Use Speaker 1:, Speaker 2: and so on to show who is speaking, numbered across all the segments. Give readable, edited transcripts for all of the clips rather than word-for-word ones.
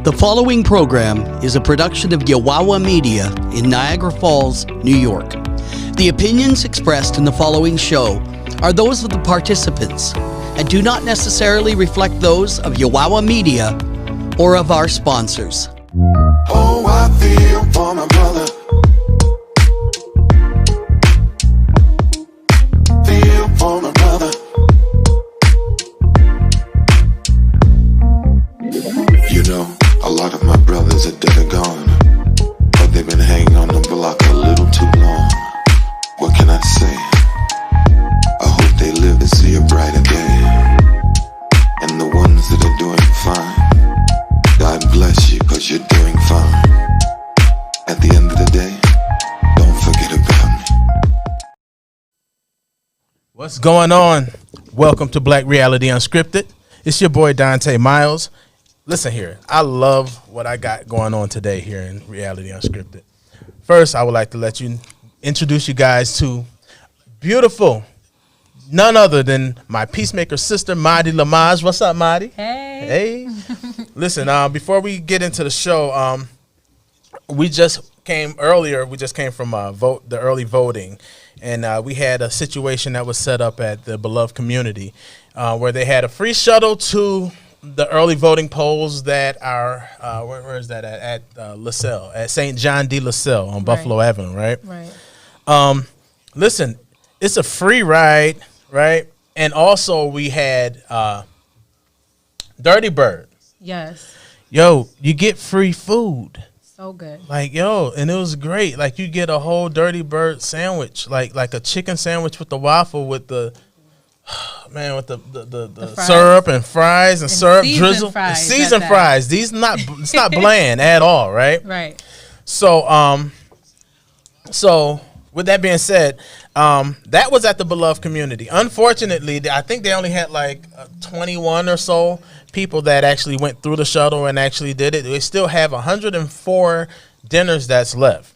Speaker 1: The following program is a production of Yawawa Media in Niagara Falls, New York. The opinions expressed in the following show are those of the participants and do not necessarily reflect those of Yawawa Media or of our sponsors.
Speaker 2: Oh, I feel for my brother. Feel for my brother. You know, a lot of my brothers are dead or gone, but they've been hanging on the block a little too long. What can I say? I hope they live to see a brighter day. And the ones that are doing fine, God bless you, 'cause you're doing fine. At the end of the day, don't forget about me.
Speaker 3: What's going on? Welcome to Black Reality Unscripted. It's your boy Donta Myles. Listen here, I love what I got going on today here in Reality Unscripted. First, I would like to let you introduce you guys to beautiful, none other than my peacemaker sister, Madi Lamaj. What's up, Madi?
Speaker 4: Hey.
Speaker 3: Listen, before we get into the show, we just came from the early voting, and we had a situation that was set up at the beloved community where they had a free shuttle to the early voting polls that are where is that at LaSalle, at St. John de LaSalle on Buffalo Avenue, right?
Speaker 4: Right.
Speaker 3: Listen, it's a free ride, right? And also we had Dirty Bird.
Speaker 4: Yes.
Speaker 3: Yo, you get free food.
Speaker 4: So good.
Speaker 3: Like, yo, and it was great. Like, you get a whole Dirty Bird sandwich, like a chicken sandwich with the waffle with the with the syrup and fries and syrup drizzle.
Speaker 4: Fries,
Speaker 3: seasoned fries. These it's not bland at all, right?
Speaker 4: Right.
Speaker 3: So so with that being said, that was at the beloved community. Unfortunately, I think they only had like 21 or so people that actually went through the shuttle and actually did it. They still have 104 dinners that's left.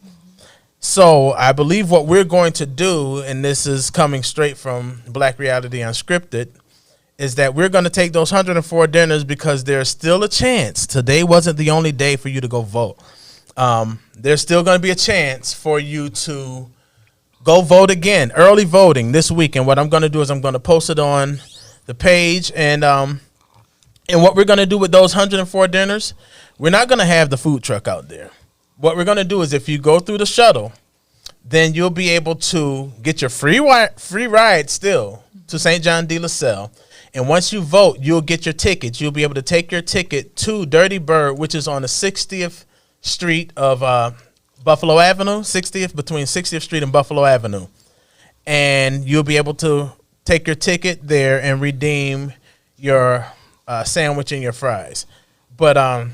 Speaker 3: So I believe what we're going to do, and this is coming straight from Black Reality Unscripted, is that we're going to take those 104 dinners because there's still a chance. Today wasn't the only day for you to go vote. There's still going to be a chance for you to go vote again, early voting this week. And what I'm going to do is I'm going to post it on the page. And what we're going to do with those 104 dinners, we're not going to have the food truck out there. What we're going to do is if you go through the shuttle, then you'll be able to get your free ride still to St. John de LaSalle. And once you vote, you'll get your tickets. You'll be able to take your ticket to Dirty Bird, which is on the 60th Street of Buffalo Avenue, 60th, between 60th Street and Buffalo Avenue. And you'll be able to take your ticket there and redeem your sandwich and your fries. But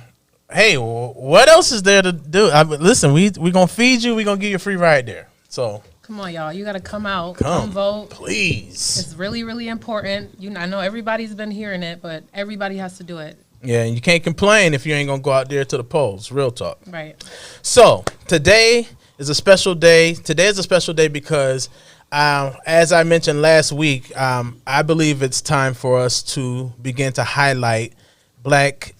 Speaker 3: hey, what else is there to do? Listen, we're going to feed you. We're going to give you a free ride there. So
Speaker 4: Come on, y'all. You got to come out.
Speaker 3: Come
Speaker 4: vote.
Speaker 3: Please.
Speaker 4: It's really, really important. I know everybody's been hearing it, but everybody has to do it.
Speaker 3: Yeah, and you can't complain if you ain't going to go out there to the polls. Real talk.
Speaker 4: Right.
Speaker 3: So today is a special day. Today is a special day because, as I mentioned last week, I believe it's time for us to begin to highlight black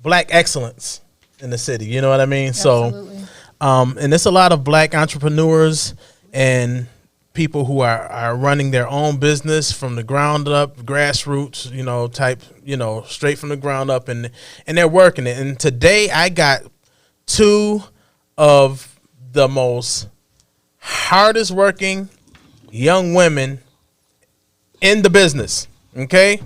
Speaker 3: excellence in the city. You know what I mean?
Speaker 4: Absolutely.
Speaker 3: So, and there's a lot of black entrepreneurs and people who are running their own business from the ground up, grassroots, straight from the ground up, and they're working it. And today I got two of the most hardest working young women in the business. Okay.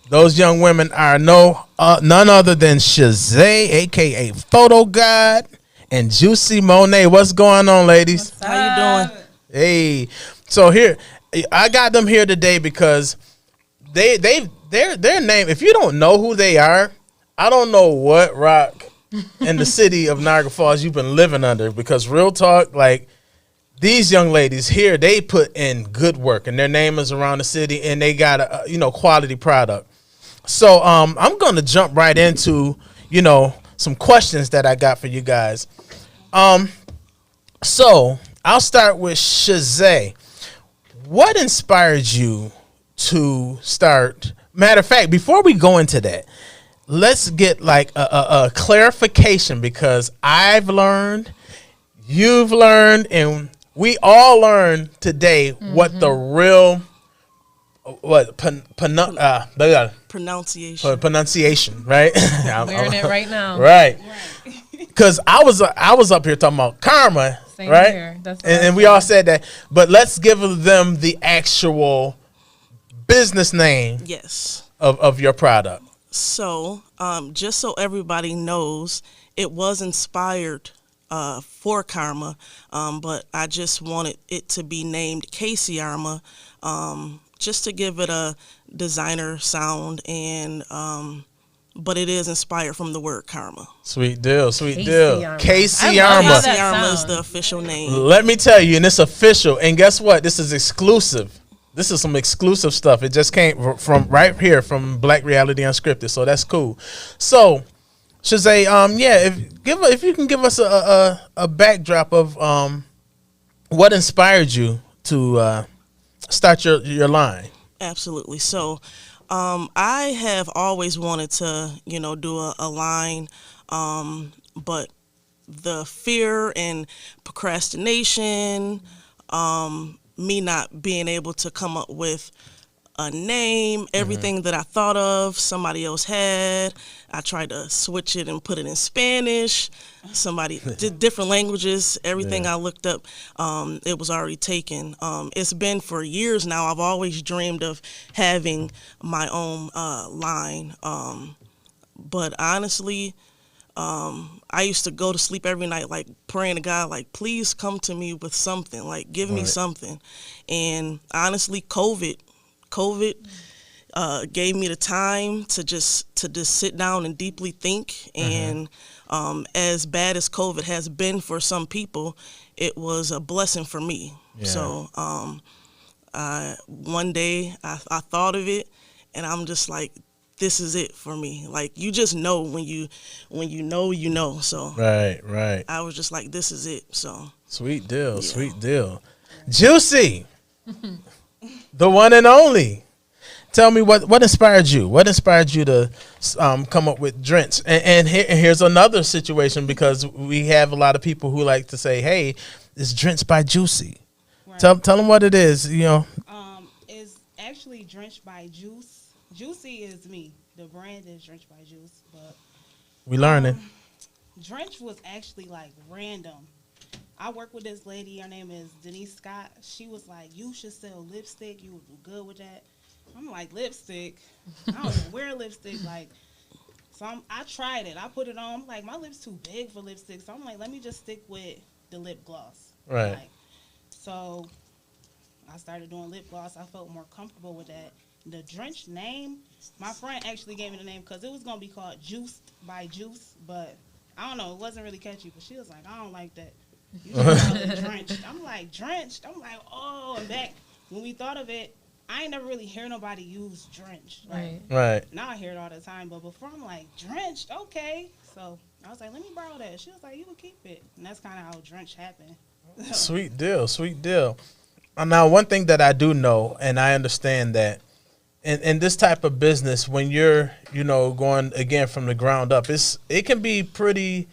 Speaker 3: Those young women are none other than Shazay, a.k.a. Photo God, and Juicy Monet. What's going on, ladies?
Speaker 4: How you doing?
Speaker 3: Hey. So here, I got them here today because their name, if you don't know who they are, I don't know what rock in the city of Niagara Falls you've been living under, because real talk, like, these young ladies here, they put in good work, and their name is around the city, and they got a quality product. So I'm going to jump right into, some questions that I got for you guys. So I'll start with Shazay. What inspired you to start? Matter of fact, before we go into that, let's get like a clarification, because I've learned, you've learned, and we all learned today what the real pronunciation, right?
Speaker 4: Wearing it right now.
Speaker 3: Right. Because I was up here talking about karma,
Speaker 4: Same
Speaker 3: right?
Speaker 4: here. That's
Speaker 3: And we all said that, but let's give them the actual business name
Speaker 5: Yes.
Speaker 3: of your product.
Speaker 5: So, just so everybody knows, it was inspired for Karma, but I just wanted it to be named KCarma, just to give it a designer sound, and but it is inspired from the word karma.
Speaker 3: Sweet deal, sweet
Speaker 4: KCarma.
Speaker 3: deal.
Speaker 4: I love
Speaker 3: KCarma.
Speaker 4: that
Speaker 5: KCarma is
Speaker 4: sounds.
Speaker 5: the official name.
Speaker 3: Let me tell you, and it's official. And guess what? This is exclusive. This is some exclusive stuff. It just came from right here from Black Reality Unscripted. So that's cool. So, Shazay, if you can give us a backdrop of what inspired you to start your line.
Speaker 5: Absolutely. So, I have always wanted to, do a line, but the fear and procrastination, me not being able to come up with a name, everything that I thought of, somebody else had. I tried to switch it and put it in Spanish. Somebody did different languages. Everything I looked up, it was already taken. It's been for years now. I've always dreamed of having my own line. But honestly, I used to go to sleep every night, like praying to God, like, please come to me with something, like give me something. And honestly, COVID gave me the time to just sit down and deeply think. And as bad as COVID has been for some people, it was a blessing for me.
Speaker 3: Yeah.
Speaker 5: So one day I thought of it, and I'm just like, this is it for me. Like, you just know when you know. So
Speaker 3: Right.
Speaker 5: I was just like, this is it. So
Speaker 3: Sweet deal, sweet deal. Juicy, the one and only. Tell me what inspired you? What inspired you to come up with Drenched? And here's another situation, because we have a lot of people who like to say, "Hey, it's Drenched by Juicy."
Speaker 6: Right.
Speaker 3: Tell them what it is.
Speaker 6: It's actually Drenched by Juice. Juicy is me. The brand is Drenched by Juice, but
Speaker 3: We learning.
Speaker 6: Drenched was actually like random. I work with this lady. Her name is Denise Scott. She was like, "You should sell lipstick. You would do good with that." I'm like, lipstick? I don't even wear lipstick. Like, so I tried it. I put it on. I'm like, my lips too big for lipstick. So I'm like, let me just stick with the lip gloss.
Speaker 3: Right.
Speaker 6: Like, so I started doing lip gloss. I felt more comfortable with that. The Drenched name, my friend actually gave me the name because it was going to be called Juiced by Juice, but I don't know, it wasn't really catchy, but she was like, I don't like that. You should call it Drenched. I'm like, Drenched? I'm like, oh, and back when we thought of it, I ain't never really hear nobody use Drenched. Like,
Speaker 3: Right.
Speaker 6: now I hear it all the time, but before I'm like, Drenched, okay. So I was like, let me borrow that. She was like, you can keep it. And that's kind of how Drenched happened.
Speaker 3: Sweet deal, sweet deal. Now, one thing that I do know, and I understand that in this type of business, when you're, going again from the ground up, it can be pretty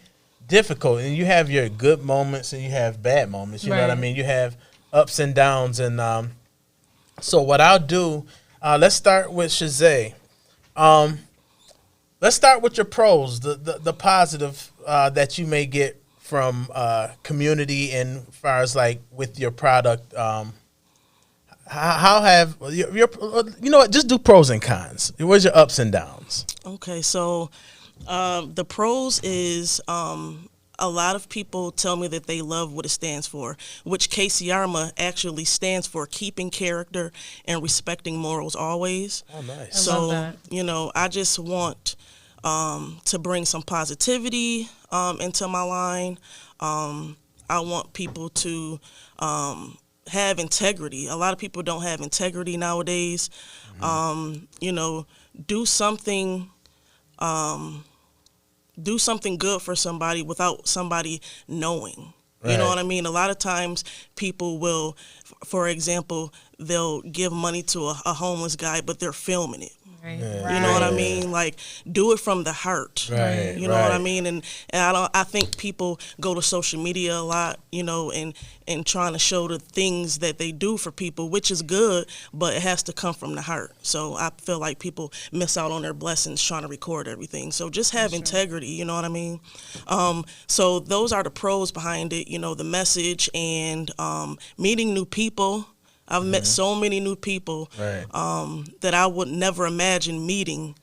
Speaker 3: difficult, and you have your good moments and you have bad moments. You know what I mean? You have ups and downs, and so what I'll do, let's start with Shazay. Let's start with your pros, the positive that you may get from community, and as far as like with your product. How have your you know what? Just do pros and cons. Where's your ups and downs?
Speaker 5: okay, so the pros is a lot of people tell me that they love what it stands for, which KCarma actually stands for keeping character and respecting morals always.
Speaker 3: Oh, nice.
Speaker 4: I
Speaker 5: So,
Speaker 4: love that.
Speaker 5: I just want to bring some positivity into my line. I want people to have integrity. A lot of people don't have integrity nowadays. Do something good for somebody without somebody knowing. You know
Speaker 3: Right.
Speaker 5: what I mean? A lot of times people will, for example, they'll give money to a homeless guy, but they're filming it.
Speaker 4: Right.
Speaker 5: You know what I mean? Like, do it from the heart.
Speaker 3: Right.
Speaker 5: You know what I mean? And I think people go to social media a lot, you know, and trying to show the things that they do for people, which is good, but it has to come from the heart. So I feel like people miss out on their blessings trying to record everything. So just have integrity, you know what I mean? So those are the pros behind it, you know, the message and meeting new people. I've met so many new people that I would never imagine meeting.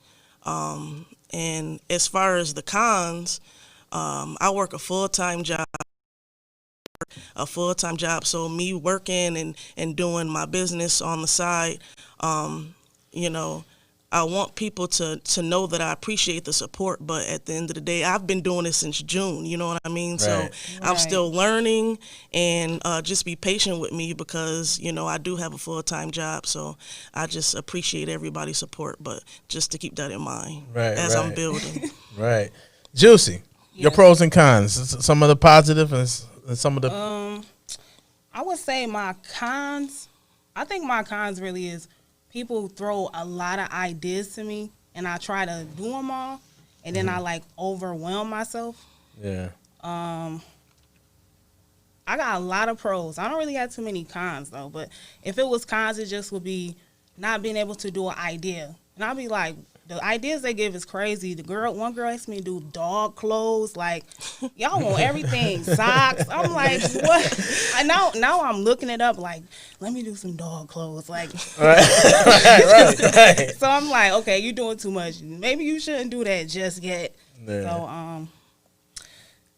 Speaker 5: And as far as the cons, I work a full-time job. So me working and doing my business on the side, you know, I want people to know that I appreciate the support, but at the end of the day, I've been doing this since June, you know what I mean? So I'm still learning, and just be patient with me because, you know, I do have a full-time job, so I just appreciate everybody's support, but just to keep that in mind as I'm building.
Speaker 3: Right. Juicy, your pros and cons, some of the positive and some of the...
Speaker 6: I would say my cons, I think my cons really is people throw a lot of ideas to me, and I try to do them all, and then I like overwhelm myself.
Speaker 3: Yeah.
Speaker 6: I got a lot of pros. I don't really have too many cons though, but if it was cons, it just would be not being able to do an idea. And I'll be like, the ideas they give is crazy. One girl asked me to do dog clothes. Like, y'all want everything, socks. I'm like, what? Now I'm looking it up. Like, let me do some dog clothes. Like,
Speaker 3: right.
Speaker 6: So I'm like, okay, you're doing too much. Maybe you shouldn't do that just yet. Yeah. So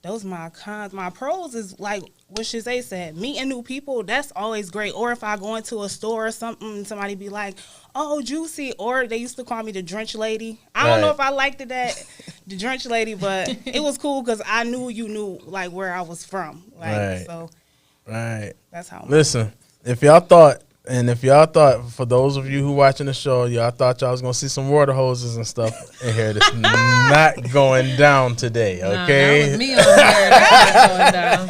Speaker 6: those are my cons. My pros is like what Shazay said, meeting new people, that's always great. Or if I go into a store or something, somebody be like, oh, Juicy, or they used to call me the Drenched Lady. I don't know if I liked it, the Drenched Lady, but it was cool because I knew you knew like where I was from. Like, so that's how.
Speaker 3: Listen, if y'all thought, for those of you who watching the show, y'all thought y'all was gonna see some water hoses and stuff in here. That's not going down today, okay?
Speaker 4: That was me on there. That's not going down.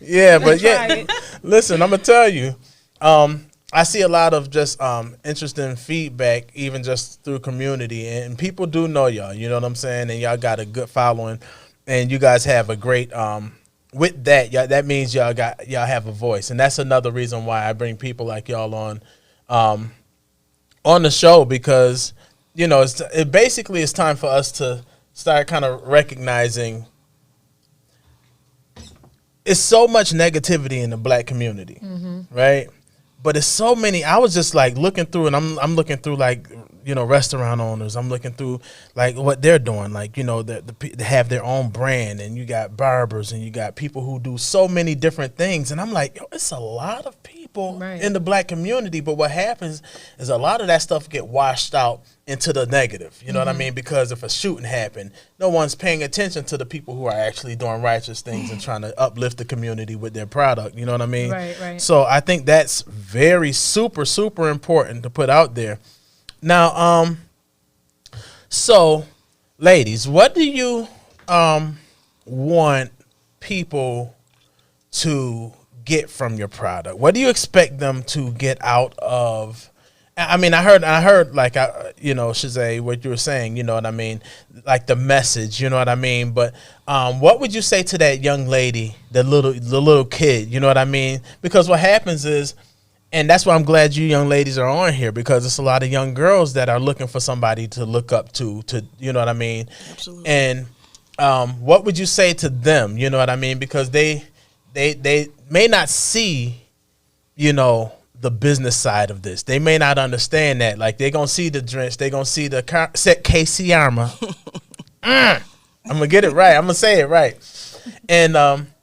Speaker 3: Yeah, but yeah, listen, I'm gonna tell you, I see a lot of just interesting feedback, even just through community, and people do know y'all. You know what I'm saying? And y'all got a good following, and you guys have a great. With that, that means y'all have a voice, and that's another reason why I bring people like y'all on the show, because you know it basically is time for us to start kind of recognizing. It's so much negativity in the black community, right? But it's so many. I was just like looking through, and I'm looking through like, you know, restaurant owners. I'm looking through like what they're doing, like, you know, they have their own brand, and you got barbers, and you got people who do so many different things, and I'm like, yo, it's a lot of people in the black community. But what happens is a lot of that stuff get washed out into the negative. You know what I mean? Because if a shooting happened, no one's paying attention to the people who are actually doing righteous things and trying to uplift the community with their product. You know what I mean?
Speaker 4: Right.
Speaker 3: So I think that's very super important to put out there. Now, so ladies, what do you want people to get from your product? What do you expect them to get out of? I mean, I heard like, you know, Shazay, what you were saying, you know what I mean? Like the message, you know what I mean? But what would you say to that young lady, the little kid, you know what I mean? Because what happens is, and that's why I'm glad you young ladies are on here, because it's a lot of young girls that are looking for somebody to look up to, you know what I mean?
Speaker 5: Absolutely.
Speaker 3: And what would you say to them, you know what I mean? Because they may not see, you know, the business side of this. They may not understand that. Like, they're going to see the Drenched. They're going to see the KCarma. I'm going to get it right. I'm going to say it right. And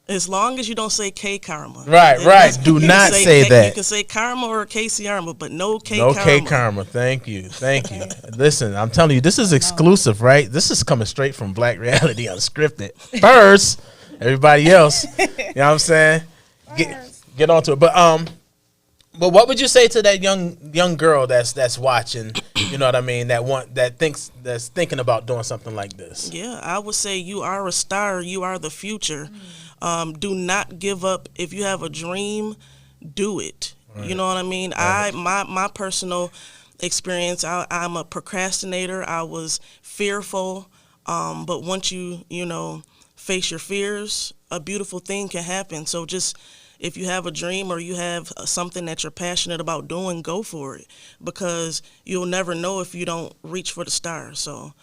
Speaker 5: as long as you don't say KCarma.
Speaker 3: Right. Do not say that.
Speaker 5: You can say Karma or KCarma, but no KCarma.
Speaker 3: No KCarma. Thank you. Listen, I'm telling you, this is exclusive, right? This is coming straight from Black Reality Unscripted. First, everybody else, you know what I'm saying? Get onto it. But what would you say to that young girl that's watching, you know what I mean, that's thinking about doing something like this?
Speaker 5: Yeah, I would say you are a star, you are the future. Do not give up. If you have a dream, do it. Right. You know what I mean? Right. My personal experience. I'm a procrastinator. I was fearful, but once you face your fears, a beautiful thing can happen. So just if you have a dream or you have something that you're passionate about doing, go for it, because you'll never know if you don't reach for the stars. So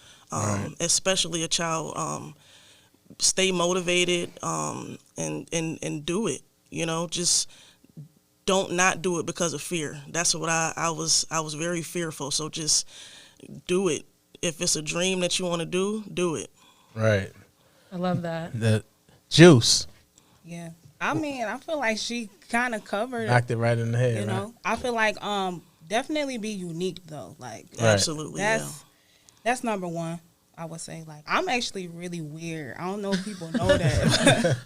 Speaker 5: especially a child, stay motivated and do it. Just don't not do it because of fear. That's what I was very fearful. So just do it. If it's a dream that you want to do it.
Speaker 3: Right.
Speaker 4: I love that.
Speaker 3: The Juice.
Speaker 6: Yeah. I mean, I feel like she kind of covered
Speaker 3: Knocked it right in the head.
Speaker 6: you know. I feel like definitely be unique though. Like
Speaker 3: Right.
Speaker 5: Absolutely.
Speaker 6: that's number one. I would say, like, I'm actually really weird. I don't know if people know that.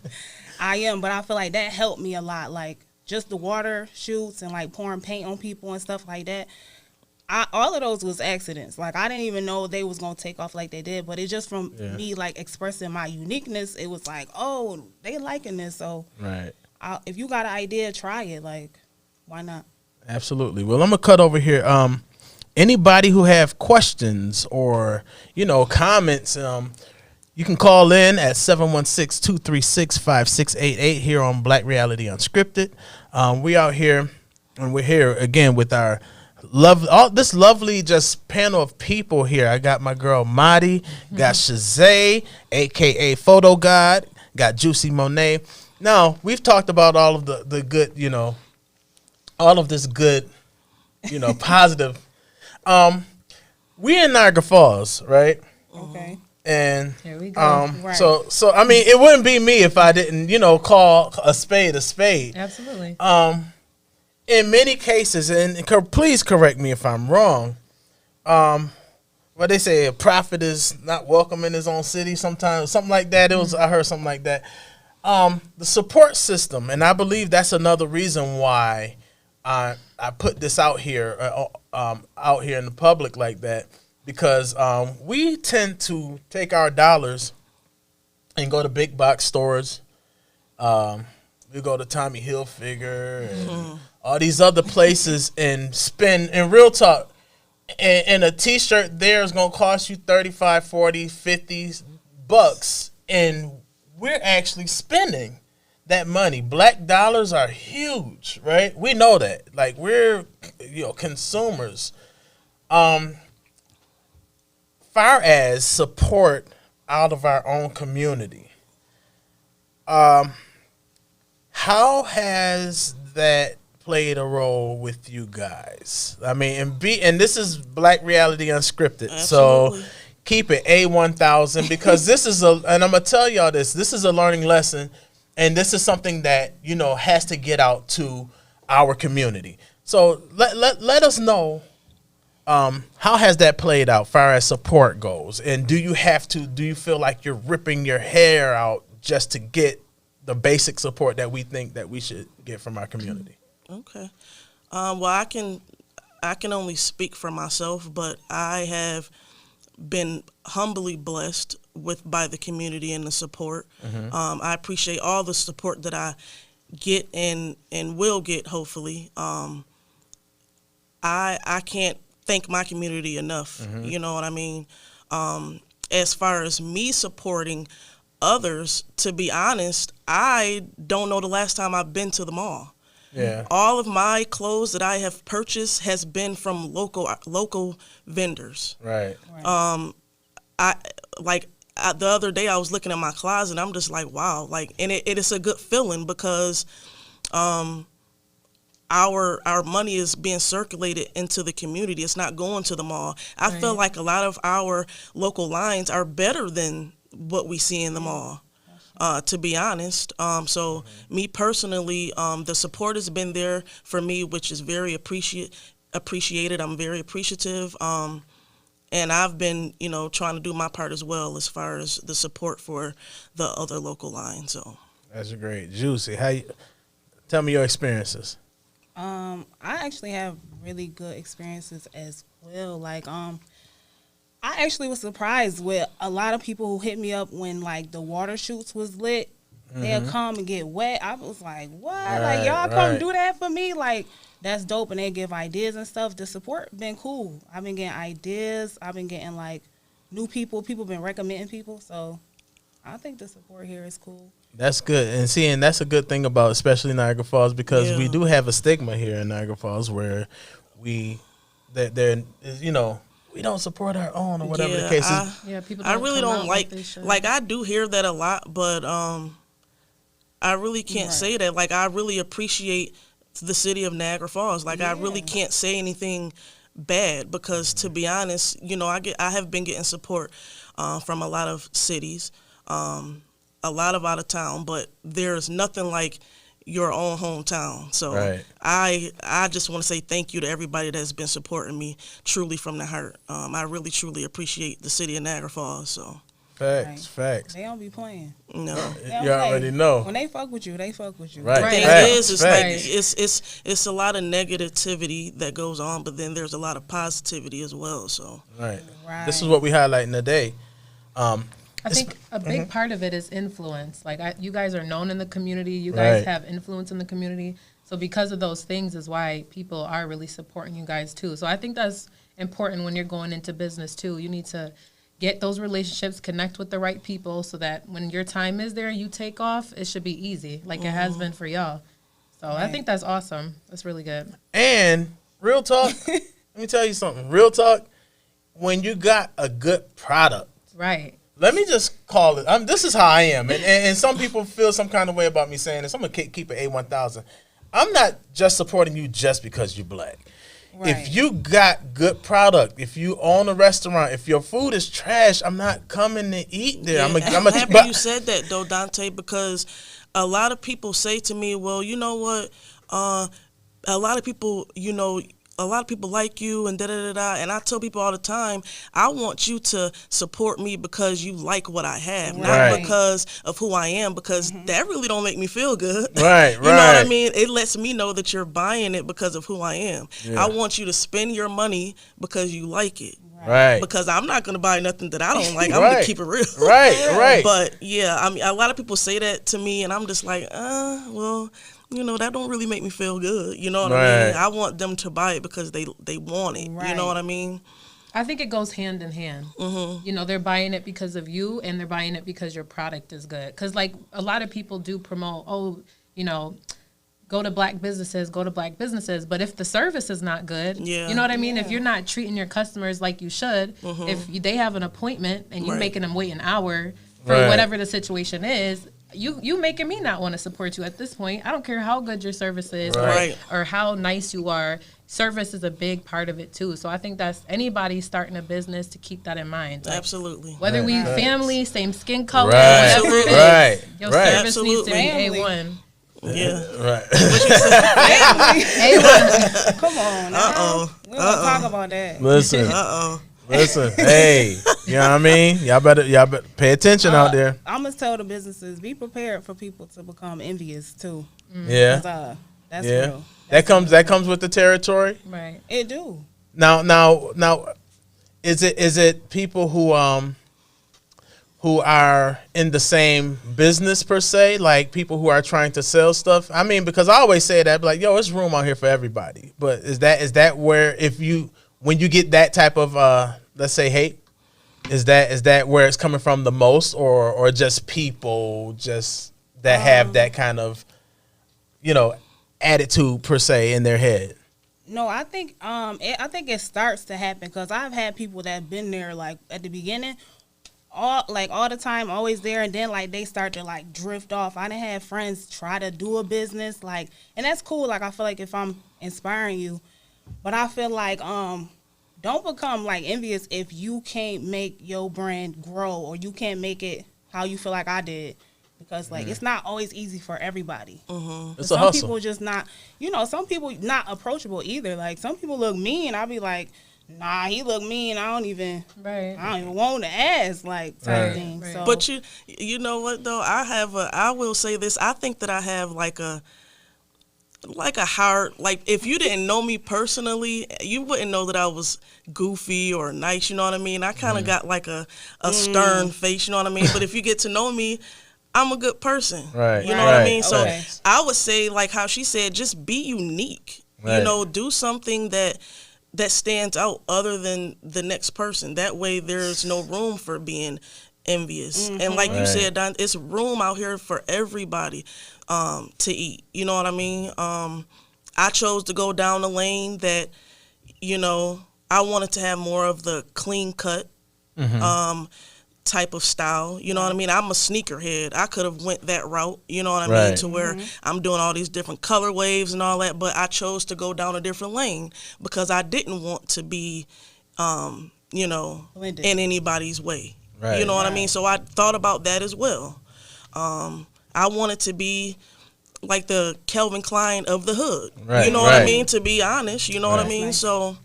Speaker 6: I am, but I feel like that helped me a lot. Like, just the water shoots and, like, pouring paint on people and stuff like that. All of those was accidents. Like, I didn't even know they was going to take off like they did. But it's just from me, like, expressing my uniqueness. It was like, oh, they liking this. So,
Speaker 3: Right.
Speaker 6: if you got an idea, try it. Like, why not?
Speaker 3: Absolutely. Well, I'm gonna cut over here. Anybody who have questions or comments, you can call in at 716-236-5688 here on Black Reality Unscripted. We out here, and we're here again with our this lovely just panel of people here. I got my girl Madi, got Shazay, aka Photo God, got Juicy Monet. Now we've talked about all of the good, all of this good, positive. We're in Niagara Falls, right?
Speaker 6: Okay.
Speaker 3: And
Speaker 4: Here we go.
Speaker 6: Right.
Speaker 3: so I mean, it wouldn't be me if I didn't, call a spade a spade.
Speaker 4: Absolutely.
Speaker 3: In many cases, and please correct me if I'm wrong. What they say, a prophet is not welcome in his own city. Sometimes, something like that. I heard something like that. The support system, and I believe that's another reason why I put this out here in the public like that, because we tend to take our dollars and go to big box stores. We go to Tommy Hilfiger and all these other places and spend, in real talk, and a t-shirt there is going to cost you 35, 40, 50 bucks, and we're actually spending that money. Black dollars are huge, right? We know that. Like, we're consumers. Far as support out of our own community, how has that played a role with you guys? I mean, and this is Black Reality Unscripted,
Speaker 5: Absolutely.
Speaker 3: so keep it A1000, because this is and I'm gonna tell y'all this is a learning lesson. And this is something that, has to get out to our community. So let us know, how has that played out far as support goes? And do you feel like you're ripping your hair out just to get the basic support that we think that we should get from our community?
Speaker 5: Okay. Well, I can only speak for myself, but I have been humbly blessed by the community and the support. I appreciate all the support that I get and will get, hopefully. I can't thank my community enough. You know what I mean? As far as me supporting others, to be honest, I don't know the last time I've been to the mall.
Speaker 3: Yeah.
Speaker 5: All of my clothes that I have purchased has been from local vendors.
Speaker 3: Right.
Speaker 5: The other day I was looking at my closet and I'm just like, wow, like, and it is a good feeling, because our money is being circulated into the community. It's not going to the mall. I feel like a lot of our local lines are better than what we see in the mall, to be honest. So me personally, the support has been there for me, which is very appreciated. I'm very appreciative. And I've been, trying to do my part as well as far as the support for the other local lines. So
Speaker 3: That's great. Juicy. Tell me your experiences.
Speaker 6: I actually have really good experiences as well. Like, I actually was surprised with a lot of people who hit me up when, like, the water shoots was lit. They'll come and get wet. I was like, what? Like, y'all come do that for me? Like, that's dope, and they give ideas and stuff. The support been cool. I've been getting ideas. I've been getting like new people. People been recommending people. So I think the support here is cool.
Speaker 3: That's good. And that's a good thing about especially Niagara Falls, because we do have a stigma here in Niagara Falls where we don't support our own or whatever the case is.
Speaker 4: People.
Speaker 5: I really don't like I do hear that a lot, but I really can't say that. Like, I really appreciate the city of Niagara Falls. Like, I really can't say anything bad, because to be honest, I have been getting support from a lot of cities, a lot of out of town, but there's nothing like your own hometown. So I just want to say thank you to everybody that's been supporting me truly from the heart. I really truly appreciate the city of Niagara Falls. So
Speaker 3: facts.
Speaker 6: They don't be playing.
Speaker 5: No,
Speaker 3: you already know.
Speaker 6: When they fuck with you, they fuck with you.
Speaker 3: Right.
Speaker 5: The thing is, it's like it's a lot of negativity that goes on, but then there's a lot of positivity as well. So
Speaker 3: right. This is what we highlight in the day.
Speaker 4: I think a big part of it is influence. Like, you guys are known in the community. You guys have influence in the community. So because of those things is why people are really supporting you guys too. So I think that's important when you're going into business too. You need to get those relationships, connect with the right people, so that when your time is there, you take off, it should be easy, like it has been for y'all. So I think that's awesome. That's really good. And
Speaker 3: real talk, let me tell you something. Real talk, when you got a good product.
Speaker 4: Right.
Speaker 3: Let me just call it. This is how I am. And some people feel some kind of way about me saying this. I'm going to keep it A1000. I'm not just supporting you just because you're black. Right. If you got good product, if you own a restaurant, if your food is trash, I'm not coming to eat there.
Speaker 5: I'm happy you said that, though, Dante, because a lot of people say to me, well, you know what, a lot of people like you and da-da-da-da. And I tell people all the time, I want you to support me because you like what I have, not because of who I am, because that really don't make me feel good.
Speaker 3: Right,
Speaker 5: You know what I mean? It lets me know that you're buying it because of who I am. Yeah. I want you to spend your money because you like it.
Speaker 3: Right.
Speaker 5: Because I'm not going to buy nothing that I don't like. I'm going to keep it real.
Speaker 3: Right.
Speaker 5: But, yeah, I mean, a lot of people say that to me, and I'm just like, well, that don't really make me feel good. You know what I mean? I want them to buy it because they want it. You know what I mean?
Speaker 4: I think it goes hand in hand. Mm-hmm. They're buying it because of you, and they're buying it because your product is good. Because, like, a lot of people do promote, go to black businesses. But if the service is not good, you know what I mean? If you're not treating your customers like you should, if they have an appointment and you're making them wait an hour for whatever the situation is, you making me not want to support you at this point. I don't care how good your service is or how nice you are. Service is a big part of it too. So I think that's anybody starting a business to keep that in mind. Like,
Speaker 5: absolutely.
Speaker 4: Whether we family, same skin color, whatever it is, your service needs to be A1.
Speaker 5: Yeah.
Speaker 3: Right.
Speaker 6: A1. Come on. We don't talk about that.
Speaker 3: Listen, hey, you know what I mean? Y'all better pay attention out there.
Speaker 6: I'm going to tell the businesses, be prepared for people to become envious too.
Speaker 3: Yeah.
Speaker 6: That's real.
Speaker 3: That comes with the territory.
Speaker 6: Right. It do.
Speaker 3: Now is it people who are in the same business per se, like people who are trying to sell stuff? I mean, because I always say that, like, yo, there's room out here for everybody. But is that where when you get that type of let's say hate, is that where it's coming from the most, or just people just that have that kind of attitude per se in their head?
Speaker 6: No, I think it starts to happen because I've had people that have been there like at the beginning, all the time, always there, and then like they start to like drift off. I done had friends try to do a business and that's cool. Like I feel like if I'm inspiring you, but I feel like don't become like envious if you can't make your brand grow or you can't make it how you feel like I did. Because, it's not always easy for everybody.
Speaker 3: It's a hustle.
Speaker 6: Some people just not, some people not approachable either. Like, some people look mean. I'll be like, nah, he look mean. I don't even want to ask, like, type thing. So.
Speaker 5: But you know what, though? I will say this. I think that I have, like a heart. Like, if you didn't know me personally, you wouldn't know that I was goofy or nice, you know what I mean? I kind of got, like, a stern face, you know what I mean? But if you get to know me, I'm a good person.
Speaker 3: Right.
Speaker 5: You know what I mean? So I would say, like how she said, just be unique.
Speaker 3: Right.
Speaker 5: You know, do something that stands out other than the next person. That way there's no room for being envious. And like you said, Don, it's room out here for everybody to eat. You know what I mean? I chose to go down the lane that, you know, I wanted to have more of the clean cut type of style. You know what I mean? I'm a sneakerhead. I could have went that route, you know what I mean, to where I'm doing all these different color waves and all that, but I chose to go down a different lane because I didn't want to be, you know,
Speaker 6: blended
Speaker 5: in anybody's way.
Speaker 3: Right.
Speaker 5: You know what I mean? So I thought about that as well. I wanted to be like the Calvin Klein of the hood.
Speaker 3: Right,
Speaker 5: you know what I mean? To be honest, you know what I mean?
Speaker 6: Nice.
Speaker 5: So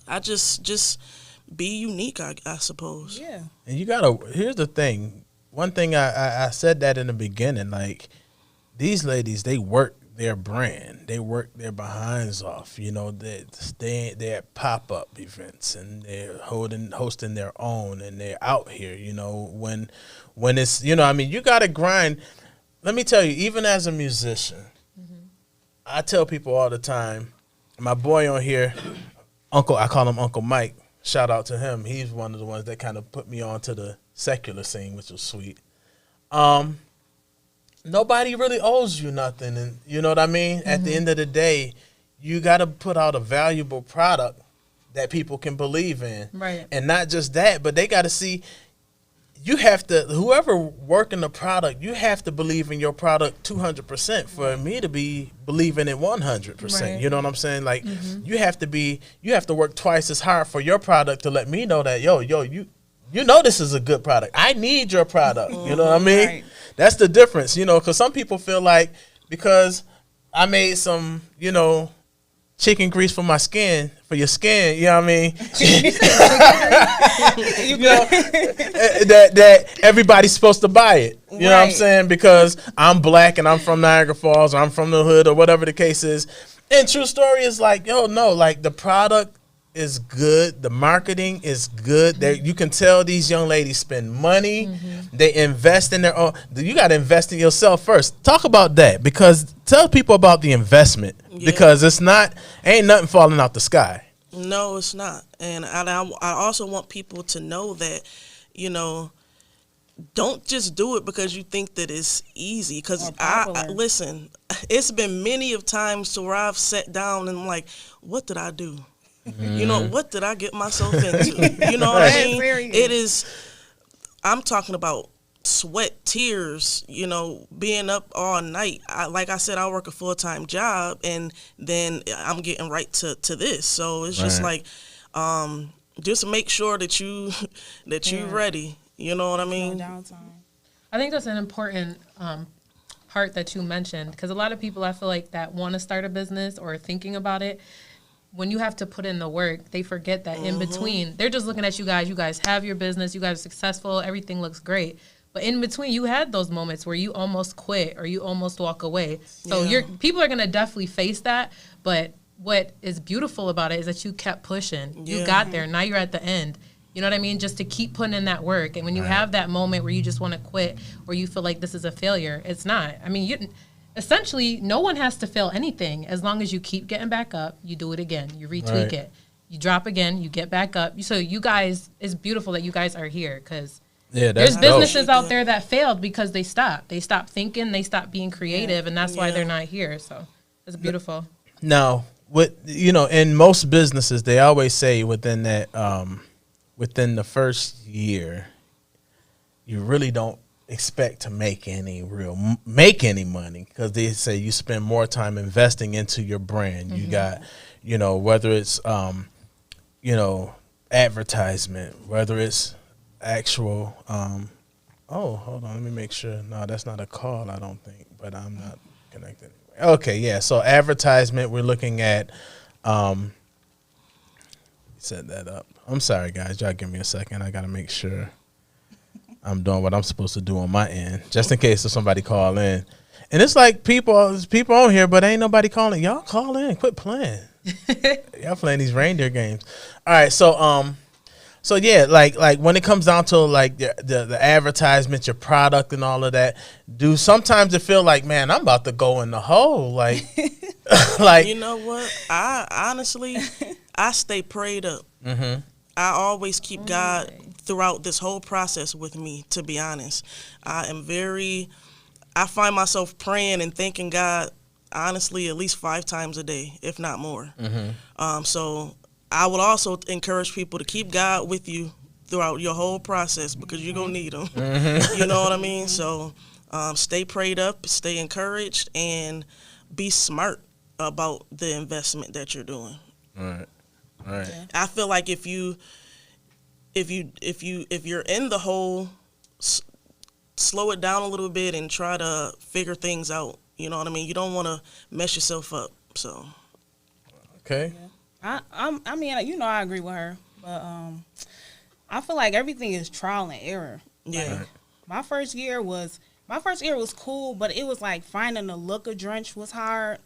Speaker 5: I just be unique, I suppose.
Speaker 6: Yeah.
Speaker 3: And you here's the thing. One thing I said that in the beginning, like, these ladies, they work their brand. They work their behinds off. You know, they're at pop-up events and they're hosting their own, and they're out here, you know, when it's, you know, I mean, you got to grind. Let me tell you, even as a musician, I tell people all the time, my boy on here, I call him Uncle Mike. Shout out to him. He's one of the ones that kind of put me on to the secular scene, which was sweet. Nobody really owes you nothing. And you know what I mean? At the end of the day, you got to put out a valuable product that people can believe in.
Speaker 4: Right.
Speaker 3: And not just that, but they got to see, you have to, whoever working the product, you have to believe in your product 200% for me to be believing it 100%.
Speaker 4: Right.
Speaker 3: You know what I'm saying? Like, you have to work twice as hard for your product to let me know that, you know this is a good product. I need your product. You know what I mean?
Speaker 6: Right.
Speaker 3: That's the difference, you know, because some people feel like because I made some, you know, chicken grease for your skin, you know what I mean? You know, that everybody's supposed to buy it. You know what I'm
Speaker 6: Right.
Speaker 3: saying? Because I'm black and I'm from Niagara Falls or I'm from the hood or whatever the case is. And true story is like, like the product is good. The marketing is good. You can tell these young ladies spend money. They invest in their own. You got to invest in yourself first. Talk about that, because tell people about the investment, because ain't nothing falling out the sky.
Speaker 5: No, it's not. And I also want people to know that, you know, don't just do it because you think that it's easy. Because listen, it's been many of times to where I've sat down and I'm like, what did I do? You know, what did I get myself into? You know what I mean? It is, I'm talking about sweat, tears, you know, being up all night. Like I said, I work a full-time job, and then I'm getting right to this. So it's just like, just make sure that you ready. You know what I mean?
Speaker 6: No downtime.
Speaker 4: I think that's an important part that you mentioned, because a lot of people, I feel like, that want to start a business or thinking about it, when you have to put in the work, they forget that in between, they're just looking at you guys. You guys have your business. You guys are successful. Everything looks great. But in between, you had those moments where you almost quit or you almost walk away. So people are going to definitely face that. But what is beautiful about it is that you kept pushing. You got there. Now you're at the end. You know what I mean? Just to keep putting in that work. And when you have that moment where you just want to quit or you feel like this is a failure, it's not. I mean, essentially, no one has to fail anything as long as you keep getting back up. You do it again. You retweak it. You drop again. You get back up. So you guys, it's beautiful that you guys are here, because there's businesses out there that failed because they stopped. They stopped thinking. They stopped being creative, and that's why they're not here. So it's beautiful.
Speaker 3: Now, in most businesses, they always say within the first year, you really don't expect to make any money, because they say you spend more time investing into your brand. You got, whether it's advertisement, whether it's actual hold on, let me make sure. No, that's not a call, I don't think, but I'm not connected anyway. Okay, yeah, so advertisement, we're looking at set that up. I'm sorry guys, y'all give me a second. I gotta make sure I'm doing what I'm supposed to do on my end, just in case if somebody call in. And it's like people on here, but ain't nobody calling. Y'all call in. Quit playing. Y'all playing these reindeer games. All right, so So yeah, like when it comes down to like the advertisement, your product, and all of that, do sometimes it feel like, man, I'm about to go in the hole, like, like
Speaker 5: You know what? I honestly, I stay prayed up. I always keep God throughout this whole process with me. To be honest, I find myself praying and thanking God honestly at least 5 times a day, if not more. So I would also encourage people to keep God with you throughout your whole process because you're going to need him. You know what I mean? So stay prayed up, stay encouraged, and be smart about the investment that you're doing.
Speaker 3: Right.
Speaker 5: I feel like if you're in the hole, slow it down a little bit and try to figure things out. You know what I mean? You don't want to mess yourself up. So
Speaker 3: Okay.
Speaker 6: I mean, you know, I agree with her, but I feel like everything is trial and error.
Speaker 5: yeah.
Speaker 6: Like, my first year was cool, but it was like finding the look of Drenched was hard.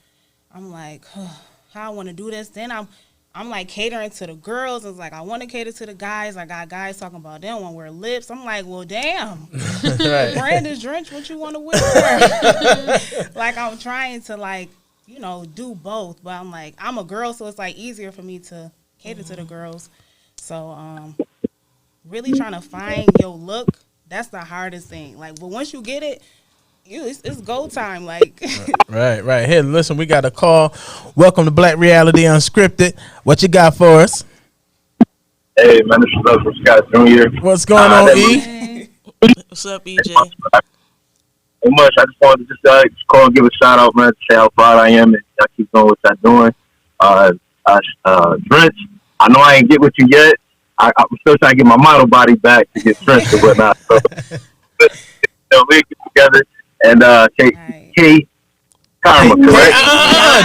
Speaker 6: I'm like, how I want to do this. Then I'm like catering to the girls. It's like I want to cater to the guys. I got guys talking about they don't want to wear lips. I'm like, well, damn. The brand is Drenched. What you want to wear? Like I'm trying to like, you know, do both. But I'm like, I'm a girl, so it's like easier for me to cater to the girls. So really trying to find your look, that's the hardest thing. Like, but once you get it, it's go time. Like,
Speaker 3: Right. Here, listen, we got a call. Welcome to Black Reality Unscripted. What you got for us?
Speaker 7: Hey, man, this is Russell Scott Jr.
Speaker 3: What's going on, E?
Speaker 5: What's up, EJ?
Speaker 7: Hey, much. I just wanted to just call and give a shout out, man, to say how proud I am and y'all keep doing what y'all doing. Drenched, I know I ain't get with you yet. I'm still trying to get my model body back to get Drenched and whatnot. So, we'll get together. And KCarma, correct?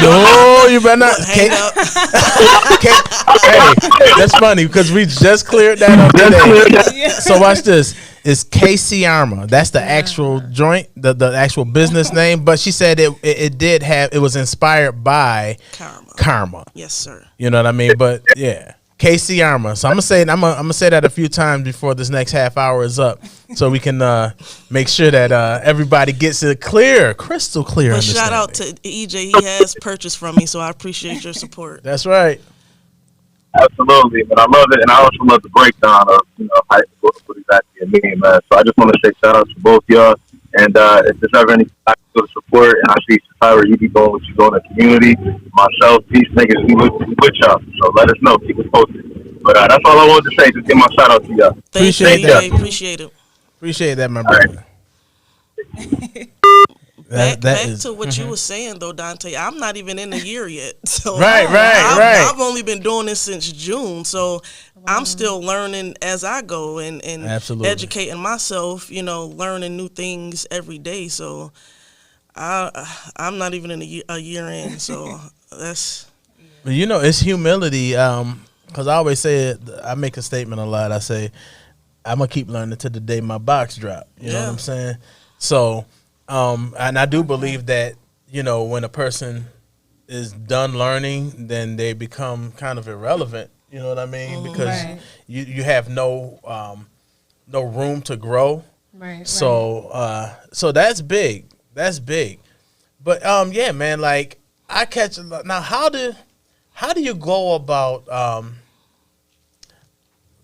Speaker 3: No, you better not.
Speaker 5: Hang up.
Speaker 3: Hey, that's funny because we just cleared that up today. So watch this. It's KCarma. That's the actual joint, the actual business name. But she said it was inspired by Karma.
Speaker 5: Yes, sir.
Speaker 3: You know what I mean? But yeah. KCarma. So I'm gonna say that a few times before this next half hour is up, so we can make sure that everybody gets it crystal clear.
Speaker 5: But shout out to EJ. He has purchased from me, so I appreciate your support.
Speaker 3: That's right.
Speaker 7: Absolutely, man. I love it, and I also love the breakdown of what exactly it means, man. So I just want to say shout out to both y'all, and if there's ever any support, and I see Tyler, you be doing what you do in the community. Myself, these niggas, we with y'all. So let us know, keep us posted. But that's all I wanted to say. Just give my shout out to y'all.
Speaker 3: Appreciate that.
Speaker 5: Appreciate it.
Speaker 3: Appreciate that, my brother.
Speaker 5: Back
Speaker 3: is,
Speaker 5: to what you were saying though, Donta. I'm not even in a year yet. So
Speaker 3: right.
Speaker 5: I've only been doing this since June, so I'm still learning as I go and
Speaker 3: Absolutely.
Speaker 5: educating myself. You know, learning new things every day. So I'm not even in a year in. So that's.
Speaker 3: But you know, it's humility. Because I always say it. I make a statement a lot. I say, I'm gonna keep learning to the day my box drop. You know what I'm saying? So. And I do believe that, you know, when a person is done learning, then they become kind of irrelevant. You know what I mean? Because you have no room to grow.
Speaker 4: Right.
Speaker 3: So so that's big. That's big. But yeah, man, like I catch a lot. Now how do you go about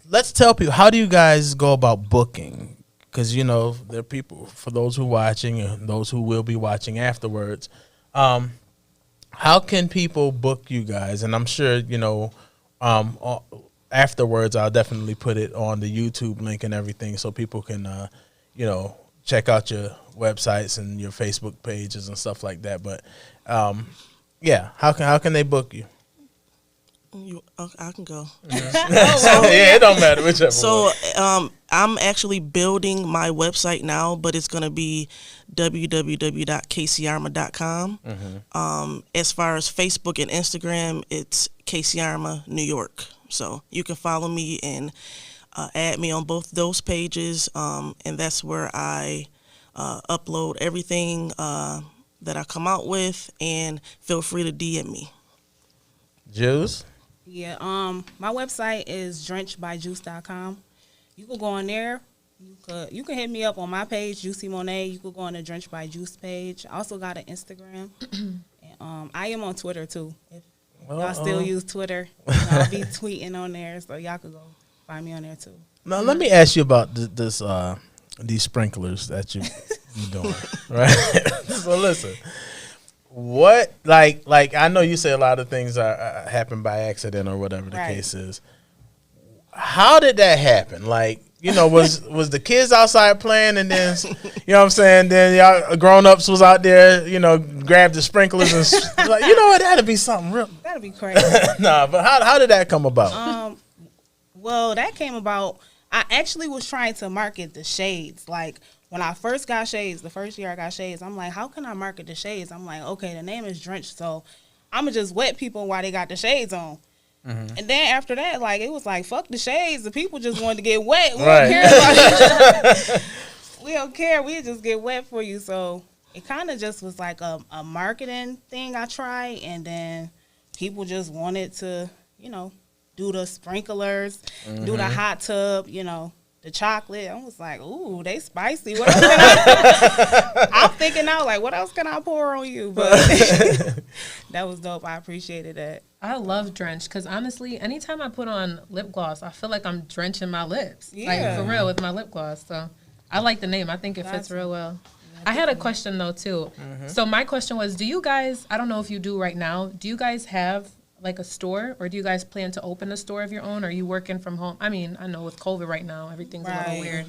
Speaker 3: let's tell people, how do you guys go about booking? Because, you know, there are people, for those who are watching and those who will be watching afterwards, how can people book you guys? And I'm sure, you know, afterwards I'll definitely put it on the YouTube link and everything so people can, you know, check out your websites and your Facebook pages and stuff like that. But, yeah, how can they book you?
Speaker 5: I can go.
Speaker 3: Yeah, it don't matter whichever.
Speaker 5: So I'm actually building my website now, but it's going to be www.kcarma.com. As far as Facebook and Instagram, it's KCarma New York. So you can follow me and add me on both those pages, and that's where I upload everything that I come out with, and feel free to DM me.
Speaker 3: Juice?
Speaker 6: Yeah, my website is drenchedbyjuice.com. You can go on there. You can hit me up on my page, Juicy Monet. You could go on the Drenched by Juice page. I also got an Instagram. And, I am on Twitter too. If y'all still use Twitter, I'll be tweeting on there, so y'all could go find me on there too.
Speaker 3: Now let me ask you about this these sprinklers that you doing, right? So listen. What like I know you say a lot of things happen by accident or whatever the case is. How did that happen? Like, you know, was the kids outside playing and then, you know what I'm saying, then y'all grown-ups was out there, you know, grabbed the sprinklers and like, you know what, that'd be something real.
Speaker 6: That'd be crazy.
Speaker 3: Nah, but how did that come about?
Speaker 6: Well, that came about, I actually was trying to market the shades. Like, when I first got shades, the first year I got shades, I'm like, how can I market the shades? I'm like, okay, the name is Drenched, so I'm going to just wet people while they got the shades on. And then after that, like, it was like, fuck the shades. The people just wanted to get wet. We don't care about it. We don't care. We just get wet for you. So it kind of just was like a marketing thing I tried. And then people just wanted to, you know, do the sprinklers, do the hot tub, you know, the chocolate. I was like, ooh, they spicy. What else can I? I'm thinking out, like, what else can I pour on you? But that was dope. I appreciated that.
Speaker 4: I love Drenched because honestly, anytime I put on lip gloss, I feel like I'm drenching my lips. Like, for real, with my lip gloss. So I like the name. I think it fits real well. I had a question, though, too. So my question was, do you guys, I don't know if you do right now, do you guys have like a store, or do you guys plan to open a store of your own, or are you working from home? I mean, I know with COVID right now, everything's a little weird.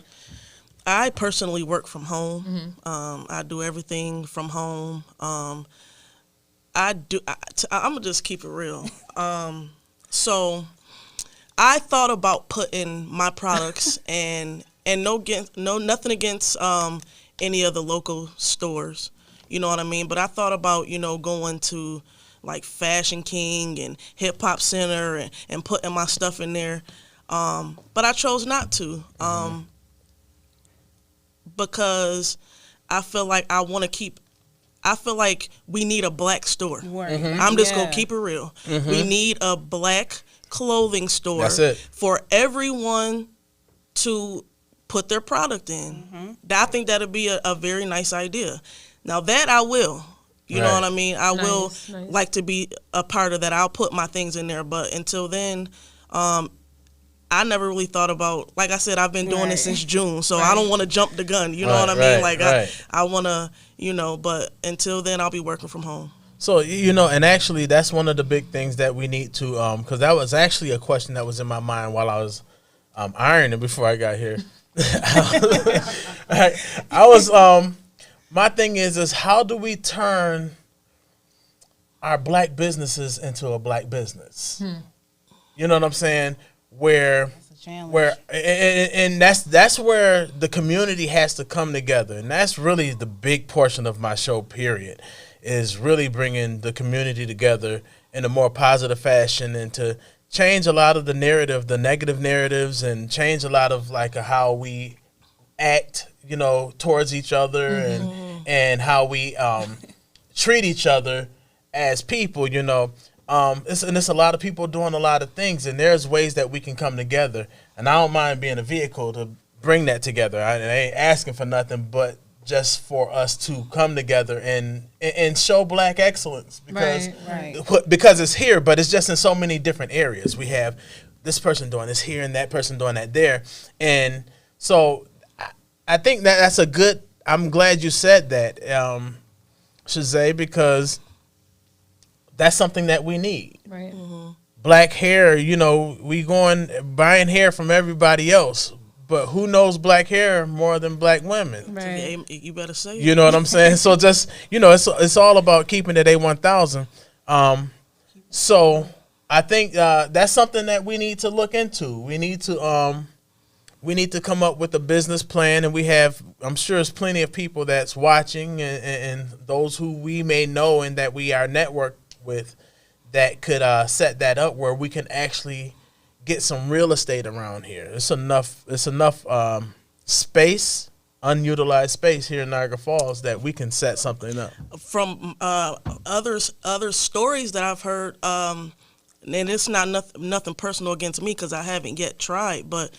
Speaker 5: I personally work from home. I do everything from home. I'm gonna just keep it real. So I thought about putting my products and nothing against any of the local stores, you know what I mean? But I thought about, you know, going to like Fashion King and Hip Hop Center and putting my stuff in there. But I chose not to because I feel like I feel like we need a black store. I'm just going to keep it real. We need a black clothing store.
Speaker 3: That's it.
Speaker 5: For everyone to put their product in. I think that would be a very nice idea. Now that I will. You know what I mean? I will like to be a part of that. I'll put my things in there. But until then, I never really thought about, like I said, I've been doing this since June. So I don't want to jump the gun. You know what I mean? Like I want to, you know, but until then, I'll be working from home.
Speaker 3: So, you know, and actually that's one of the big things that we need to, because that was actually a question that was in my mind while I was ironing before I got here. I was, my thing is how do we turn our black businesses into a black business? You know what I'm saying? Where and that's where the community has to come together, and that's really the big portion of my show. Period, is really bringing the community together in a more positive fashion and to change a lot of the narrative, the negative narratives, and change a lot of like how we act, you know, towards each other and how we treat each other as people, you know. It's a lot of people doing a lot of things, and there's ways that we can come together. And I don't mind being a vehicle to bring that together. I ain't asking for nothing but just for us to come together and show black excellence because it's here, but it's just in so many different areas. We have this person doing this here and that person doing that there. And so I think that's a good, I'm glad you said that, Shazay, because that's something that we need. Right. Black hair, you know, we buying hair from everybody else, but who knows black hair more than black women?
Speaker 5: Right. You better say it.
Speaker 3: You know what I'm saying? So just, you know, it's all about keeping it A1000. So I think that's something that we need to look into. We need to come up with a business plan, and I'm sure there's plenty of people that's watching and those who we may know and that we are networked with that could set that up where we can actually get some real estate around here. It's enough space, unutilized space here in Niagara Falls that we can set something up.
Speaker 5: From other stories that I've heard, and it's not nothing personal against me because I haven't yet tried, but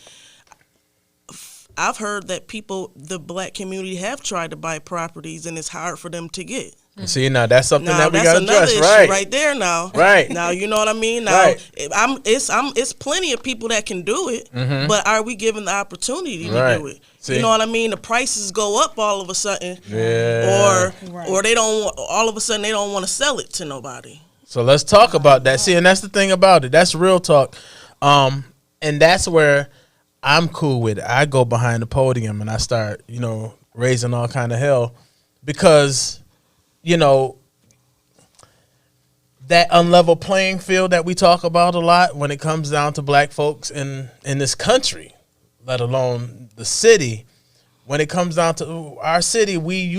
Speaker 5: I've heard that the black community have tried to buy properties and it's hard for them to get.
Speaker 3: See, now that's something that we
Speaker 5: that's
Speaker 3: got to
Speaker 5: another
Speaker 3: address,
Speaker 5: issue
Speaker 3: right?
Speaker 5: right there. Now,
Speaker 3: Right.
Speaker 5: Now, you know what I mean. Now,
Speaker 3: Right.
Speaker 5: it's plenty of people that can do it, but are we given the opportunity to
Speaker 3: Right.
Speaker 5: do it?
Speaker 3: See.
Speaker 5: You know what I mean? The prices go up all of a sudden,
Speaker 3: Yeah.
Speaker 5: or they don't. All of a sudden, they don't want to sell it to nobody.
Speaker 3: So let's talk about that. See, and that's the thing about it. That's real talk. And that's where I'm cool with it. I go behind the podium and I start, raising all kind of hell because, that unlevel playing field that we talk about a lot when it comes down to black folks in this country, let alone the city. When it comes down to our city, we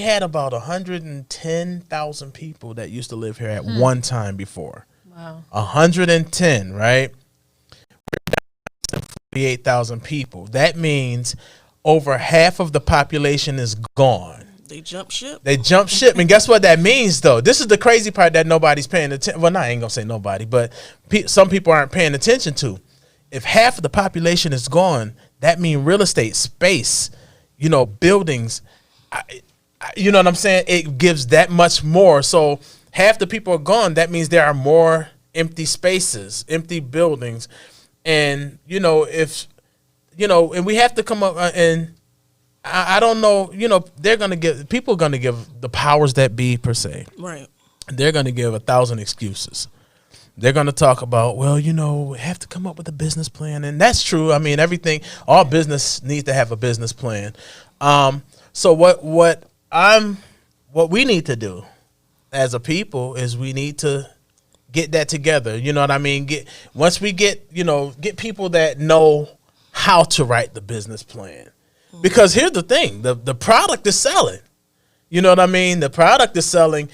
Speaker 3: had about 110,000 people that used to live here at one time before.
Speaker 4: Wow.
Speaker 3: 110, right? We're down to 48,000 people. That means over half of the population is gone.
Speaker 5: They jump ship.
Speaker 3: And guess what that means, though? This is the crazy part that nobody's paying attention. Well, I ain't gonna say nobody, but some people aren't paying attention to. If half of the population is gone, that means real estate, space, buildings. You know what I'm saying? It gives that much more. So half the people are gone. That means there are more empty spaces, empty buildings, and and we have to come up and. I don't know, people are going to give the powers that be per se.
Speaker 5: Right.
Speaker 3: They're going to give 1,000 excuses. They're going to talk about, we have to come up with a business plan. And that's true. I mean, all business needs to have a business plan. So what we need to do as a people is we need to get that together. You know what I mean? Once we get people that know how to write the business plan. Because here's the thing, the product is selling. You know what I mean? The product is selling.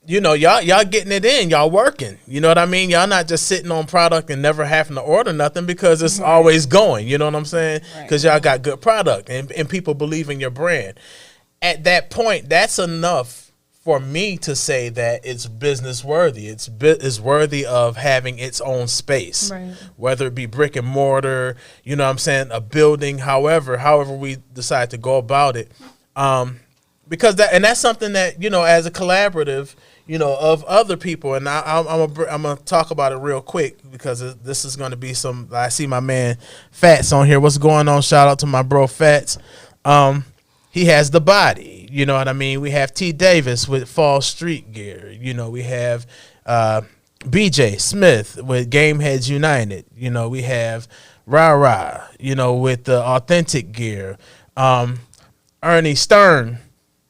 Speaker 3: Y'all getting it in, y'all working. You know what I mean? Y'all not just sitting on product and never having to order nothing because it's always going. You know what I'm saying? Because y'all got good product and people believe in your brand. At that point, that's enough for me to say that it's business worthy. It's worthy of having its own space, right. Whether it be brick and mortar, you know what I'm saying, a building, however we decide to go about it. Because that's something that, as a collaborative, of other people. And I'm going to talk about it real quick because this is going to be I see my man Fats on here. What's going on? Shout out to my bro Fats. He has the body. You know what I mean? We have T. Davis with Fall Street Gear. We have BJ Smith with Game Heads United. We have Ra with the Authentic Gear. Ernie Stern,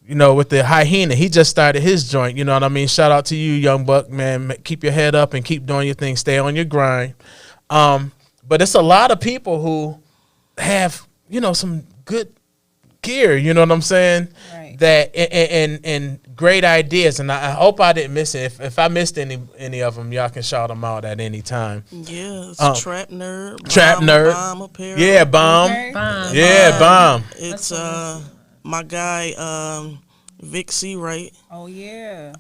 Speaker 3: with the Hyena. He just started his joint. You know what I mean? Shout out to you, young buck, man. Keep your head up and keep doing your thing. Stay on your grind. But it's a lot of people who have, some good gear, you know what I'm saying? Right. That and great ideas, and I hope I didn't miss it. If I missed any of them, y'all can shout them out at any time.
Speaker 5: Yeah, it's Trap Nerd, Bomb Apparel.
Speaker 3: Yeah, Bomb. Okay. Bomb. Yeah, Bomb.
Speaker 5: It's my guy Vic C. Right.
Speaker 6: Oh yeah.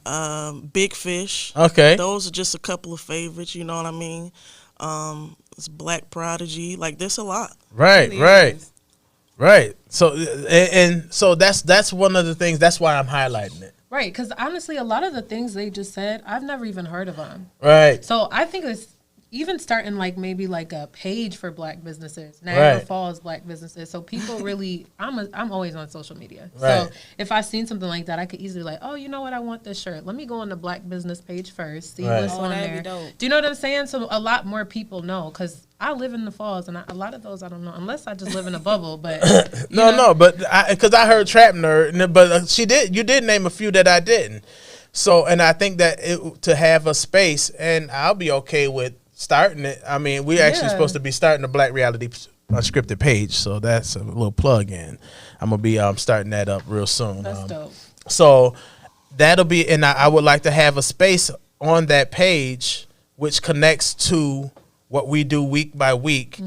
Speaker 5: Big Fish.
Speaker 3: Okay.
Speaker 5: Those are just a couple of favorites. You know what I mean? It's Black Prodigy. Like there's a lot.
Speaker 3: Right. Right. So so that's one of the things. That's why I'm highlighting it.
Speaker 4: Right, because honestly, a lot of the things they just said, I've never even heard of them.
Speaker 3: Right.
Speaker 4: So I think it's even starting maybe a page for black businesses, Niagara Falls black businesses. So people really, I'm always on social media. Right. So if I seen something like that, I could easily oh, you know what, I want this shirt. Let me go on the black business page first, see what's on there. Do you know what I'm saying? So a lot more people know because I live in the Falls, and a lot of those I don't know, unless I just live in a bubble. But
Speaker 3: but because I heard Trap Nerd, but you did name a few that I didn't. So, and I think that to have a space, and I'll be okay with starting it. I mean, we're actually supposed to be starting the Black Reality Unscripted page, so that's a little plug in. I'm gonna be starting that up real soon.
Speaker 4: That's dope.
Speaker 3: So that'll be, and I would like to have a space on that page which connects to what we do week by week,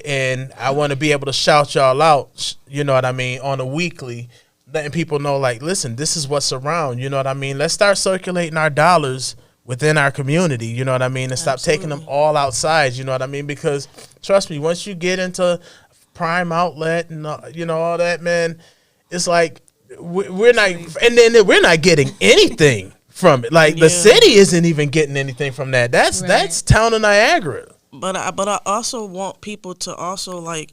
Speaker 3: and I want to be able to shout y'all out, you know what I mean, on a weekly, letting people know, listen, this is what's around, you know what I mean? Let's start circulating our dollars within our community, you know what I mean, and stop taking them all outside, you know what I mean, because trust me, once you get into prime outlet and you know all that, man, it's like we're not, and then we're not getting anything from it. Like the city isn't even getting anything from that. That's town of Niagara. But
Speaker 5: I also want people to also like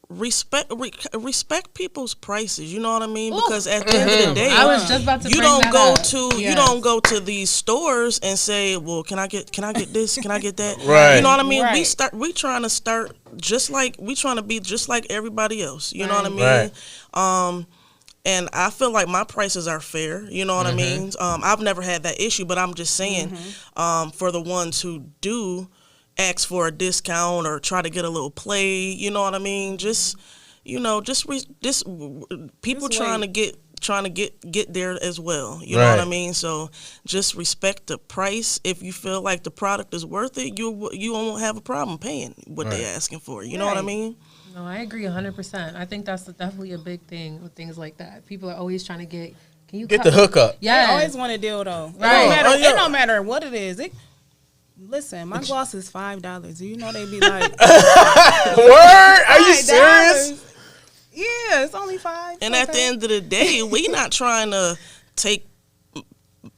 Speaker 5: respect people's prices. You know what I mean? Because at the end of the day,
Speaker 4: I was just about to
Speaker 5: you
Speaker 4: bring
Speaker 5: don't
Speaker 4: that
Speaker 5: go
Speaker 4: up.
Speaker 5: to
Speaker 4: Yes.
Speaker 5: you don't go to these stores and say, well, can I get this? Can I get that?
Speaker 3: Right.
Speaker 5: You know what I mean?
Speaker 6: Right.
Speaker 5: We trying to start just like we trying to be just like everybody else. You know what I mean?
Speaker 3: Right.
Speaker 5: And I feel like my prices are fair. You know what I mean? I've never had that issue, but I'm just saying, for the ones who do ask for a discount or try to get a little play, you know what I mean? Just, you know, people trying to get there as well. You know what I mean? So just respect the price. If you feel like the product is worth it, you won't have a problem paying what they're asking for. You know what I mean?
Speaker 4: No, I agree 100%. I think that's definitely a big thing with things like that. People are always trying to get
Speaker 3: the hookup.
Speaker 4: Yeah,
Speaker 6: They always want a deal though.
Speaker 4: Right.
Speaker 6: It don't matter what it is. Listen, my gloss is $5. Do you know they be like,
Speaker 3: Word? Are you serious?
Speaker 6: Yeah, it's only $5.
Speaker 5: And at the end of the day, we not trying to take.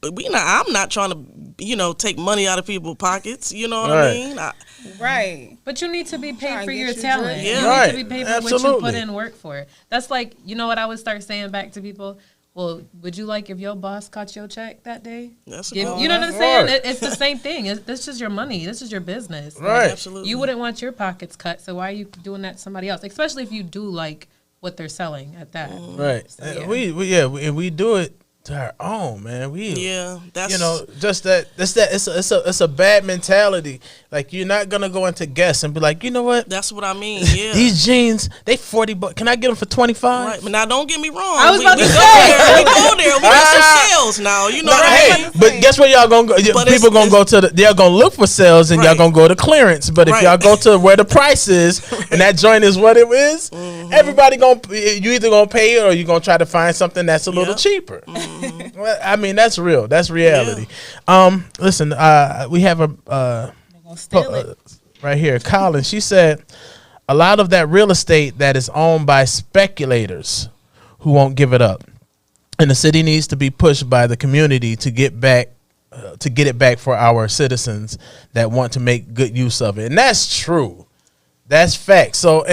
Speaker 5: I'm not trying to, you know, take money out of people's pockets. You know what I mean?
Speaker 6: Right.
Speaker 4: But you need to be paid
Speaker 6: Trying
Speaker 4: for
Speaker 6: to
Speaker 4: your
Speaker 6: get you
Speaker 4: talent.
Speaker 6: dressed.
Speaker 4: You
Speaker 3: Yeah.
Speaker 4: need to be paid for what you put in work for. That's like, you know what I would start saying back to people? Well, would you like if your boss caught your check that day?
Speaker 5: That's
Speaker 4: You know what I'm saying? It's the same thing. This is your money. This is your business.
Speaker 3: Right.
Speaker 5: Absolutely.
Speaker 4: You wouldn't want your pockets cut, so why are you doing that to somebody else? Especially if you do like what they're selling at that.
Speaker 3: Right.
Speaker 4: So, yeah.
Speaker 3: We do it to our own, man.
Speaker 5: That's,
Speaker 3: you know, just that it's a bad mentality. Like, you're not gonna go into Guess and be like, you know what?
Speaker 5: That's what I mean. Yeah.
Speaker 3: These jeans, they $40. Can I get them for 25?
Speaker 5: Right, but now don't get me wrong.
Speaker 4: I was about to
Speaker 5: we
Speaker 4: say.
Speaker 5: go there. We got some sales now. You know
Speaker 3: No,
Speaker 5: what I mean?
Speaker 3: hey, but guess where y'all gonna go?
Speaker 5: But
Speaker 3: People gonna go to they're gonna look for sales and y'all
Speaker 5: Right.
Speaker 3: gonna go to clearance. But if
Speaker 5: Right.
Speaker 3: y'all go to where the price is and that joint is what it is, everybody you either gonna pay it or you gonna try to find something that's a little cheaper. Well, I mean, that's real. That's reality. Listen, we have a right here, Colin. She said a lot of that real estate that is owned by speculators who won't give it up, and the city needs to be pushed by the community to get it back for our citizens that want to make good use of it. And that's true. That's fact. So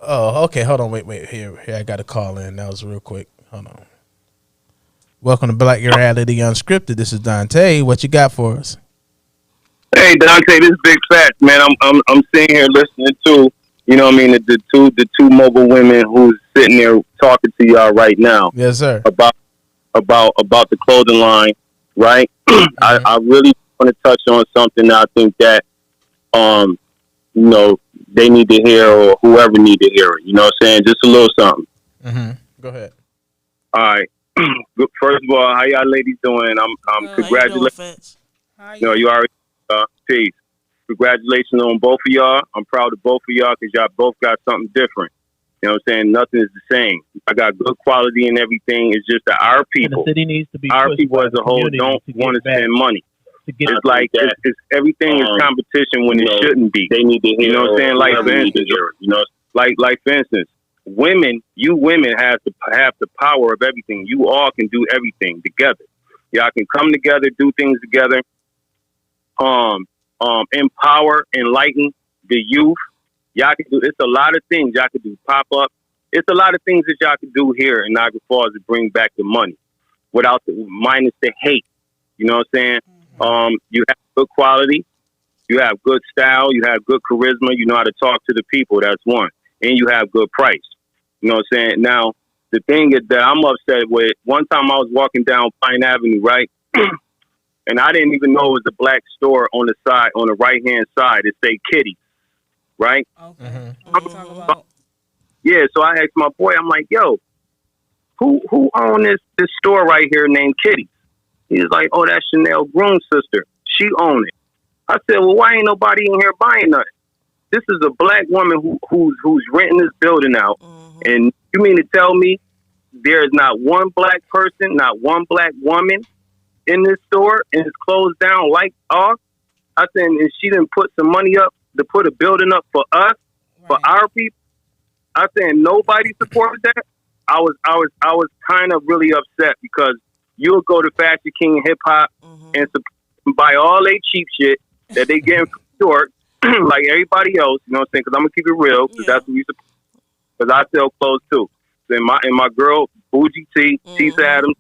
Speaker 3: okay, hold on, wait, here I got to call in. That was real quick. Hold on. Welcome to Black Reality Unscripted. This is Donta. What you got for us?
Speaker 7: Hey, Donta, this is Big Fat, man. I'm sitting here listening to, you know what I mean, the two mobile women who's sitting there talking to y'all right now.
Speaker 3: Yes, sir.
Speaker 7: About the clothing line, right? I really want to touch on something that I think that you know, they need to hear, or whoever need to hear it. You know what I'm saying? Just a little something.
Speaker 3: Go ahead.
Speaker 7: All right. First of all, how y'all ladies doing? I'm congratulations. No, you already peace. Congratulations on both of y'all. I'm proud of both of y'all because y'all both got something different. You know what I'm saying? Nothing is the same. I got good quality and everything. It's just that our people,
Speaker 3: the city needs to be
Speaker 7: our people as a whole, don't want to spend money. It's like it's everything is competition when it shouldn't be. They need to hear. You know what I'm saying? Like for instance, you know, like for instance, you women have the power of everything. You all can do everything together. Y'all can come together, do things together. Empower, enlighten the youth. Y'all can do. It's a lot of things y'all can do. Pop up. It's a lot of things that y'all can do here in Niagara Falls to bring back the money, without minus the hate. You know what I'm saying? You have good quality, you have good style, you have good charisma, you know how to talk to the people, that's one. And you have good price. You know what I'm saying? Now, the thing is that I'm upset with, one time I was walking down Pine Avenue, right? And I didn't even know it was a black store on the side, on the right-hand side. It say Kitty, right?
Speaker 6: Okay. What you talking about?
Speaker 7: Yeah, so I asked my boy, I'm like, yo, who own this store right here named Kitty? He's like, oh, that's Chanel Groom's sister. She own it. I said, well, why ain't nobody in here buying nothing? This is a black woman who's renting this building out. And you mean to tell me there's not one black person, not one black woman
Speaker 8: in this store and it's closed down like ours. I said, and she didn't put some money up to put a building up for us, for our people. I said, nobody supported that. I was kind of really upset because you'll go to Fashion King and Hip Hop and buy all they cheap shit that they get from New York, like everybody else. You know what I'm saying? Because I'm gonna keep it real, because that's what we support. Because I sell clothes too. So and my girl Bougie T, Tisa Adams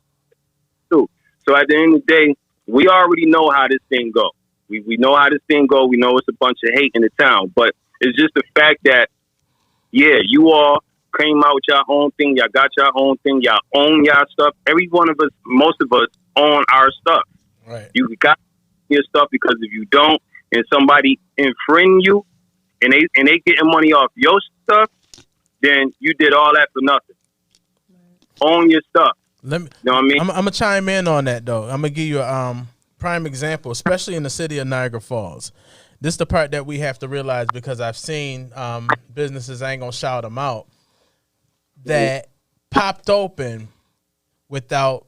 Speaker 8: too. So at the end of the day, we already know how this thing go. We know how this thing go. We know it's a bunch of hate in the town, but it's just the fact that you all came out with your own thing. Y'all got your own thing. Y'all own y'all stuff. Every one of us, most of us, own our stuff.
Speaker 3: Right.
Speaker 8: You got your stuff, because if you don't, and somebody infringe you, and they getting money off your stuff, then you did all that for nothing. Own your stuff. You know what I mean?
Speaker 3: I'm gonna chime in on that though. I'm gonna give you a prime example, especially in the city of Niagara Falls. This is the part that we have to realize, because I've seen businesses, I ain't gonna shout them out, that popped open without.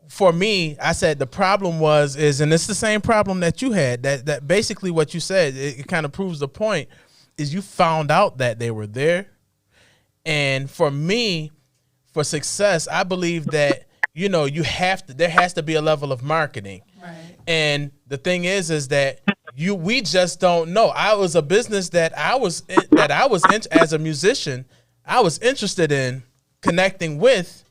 Speaker 3: For me, I said the problem and it's the same problem that you had. That basically what you said, it kind of proves the point. Is you found out that they were there, and for me, for success, I believe that there has to be a level of marketing, right? And the thing is that we just don't know. I was a business that I was as a musician, I was interested in connecting with,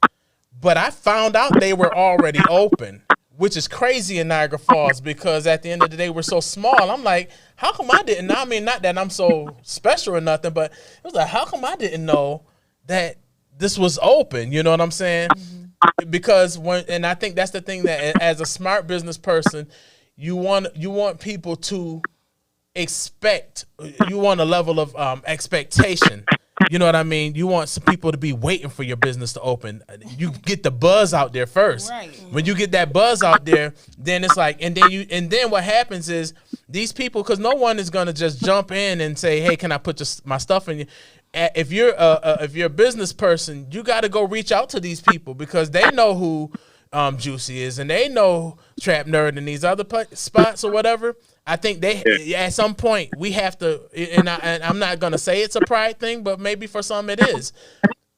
Speaker 3: but I found out they were already open, which is crazy in Niagara Falls, because at the end of the day, we're so small. I'm like, how come I didn't? I mean, not that I'm so special or nothing, but it was like, how come I didn't know that this was open? You know what I'm saying? Mm-hmm. Because and I think that's the thing, that as a smart business person, you want people to expect. You want a level of expectation. You know what I mean? You want some people to be waiting for your business to open. You get the buzz out there first. Right. When you get that buzz out there, then it's like, and then what happens is these people, because no one is gonna just jump in and say, "Hey, can I put my stuff in you?" If you're a business person, you got to go reach out to these people, because they know who Juicy is, and they know Trap Nerd and these other spots or whatever. I think at some point we have to, and I'm not gonna say it's a pride thing, but maybe for some it is,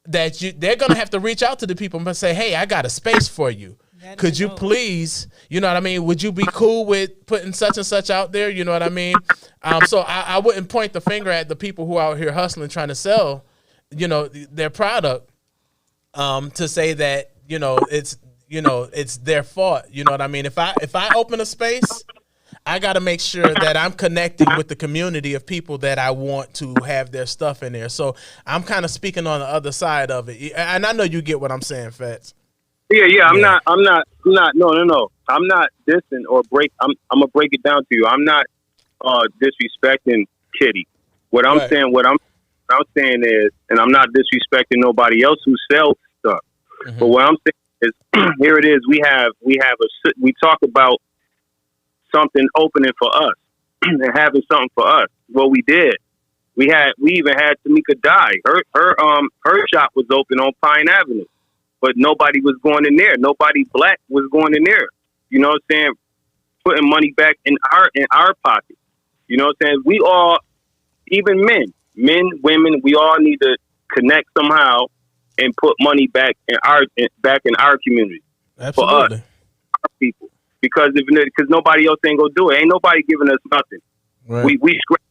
Speaker 3: that they're gonna have to reach out to the people and say, "Hey, I got a space for you. Could you please, you know what I mean? Would you be cool with putting such and such out there?" You know what I mean? So I wouldn't point the finger at the people who are out here hustling, trying to sell, their product, to say that it's their fault. You know what I mean? If I open a space, I got to make sure that I'm connecting with the community of people that I want to have their stuff in there. So I'm kind of speaking on the other side of it, and I know you get what I'm saying, Fats.
Speaker 8: Yeah. I'm not. No. I'm not dissing or I'm gonna break it down to you. I'm not disrespecting Kitty. What I'm saying is, and I'm not disrespecting nobody else who sells stuff. Mm-hmm. But what I'm saying is, here it is. We talk about something opening for us and having something for us. Well, we did. We even had Tamika die. Her shop was open on Pine Avenue, but nobody was going in there. Nobody black was going in there. You know what I'm saying? Putting money back in our pocket. You know what I'm saying? We all, even men, women, we all need to connect somehow and put money back in our community.
Speaker 3: Absolutely.
Speaker 8: For us, our people. Because nobody else ain't gonna do it. Ain't nobody giving us nothing. Right. We scrap.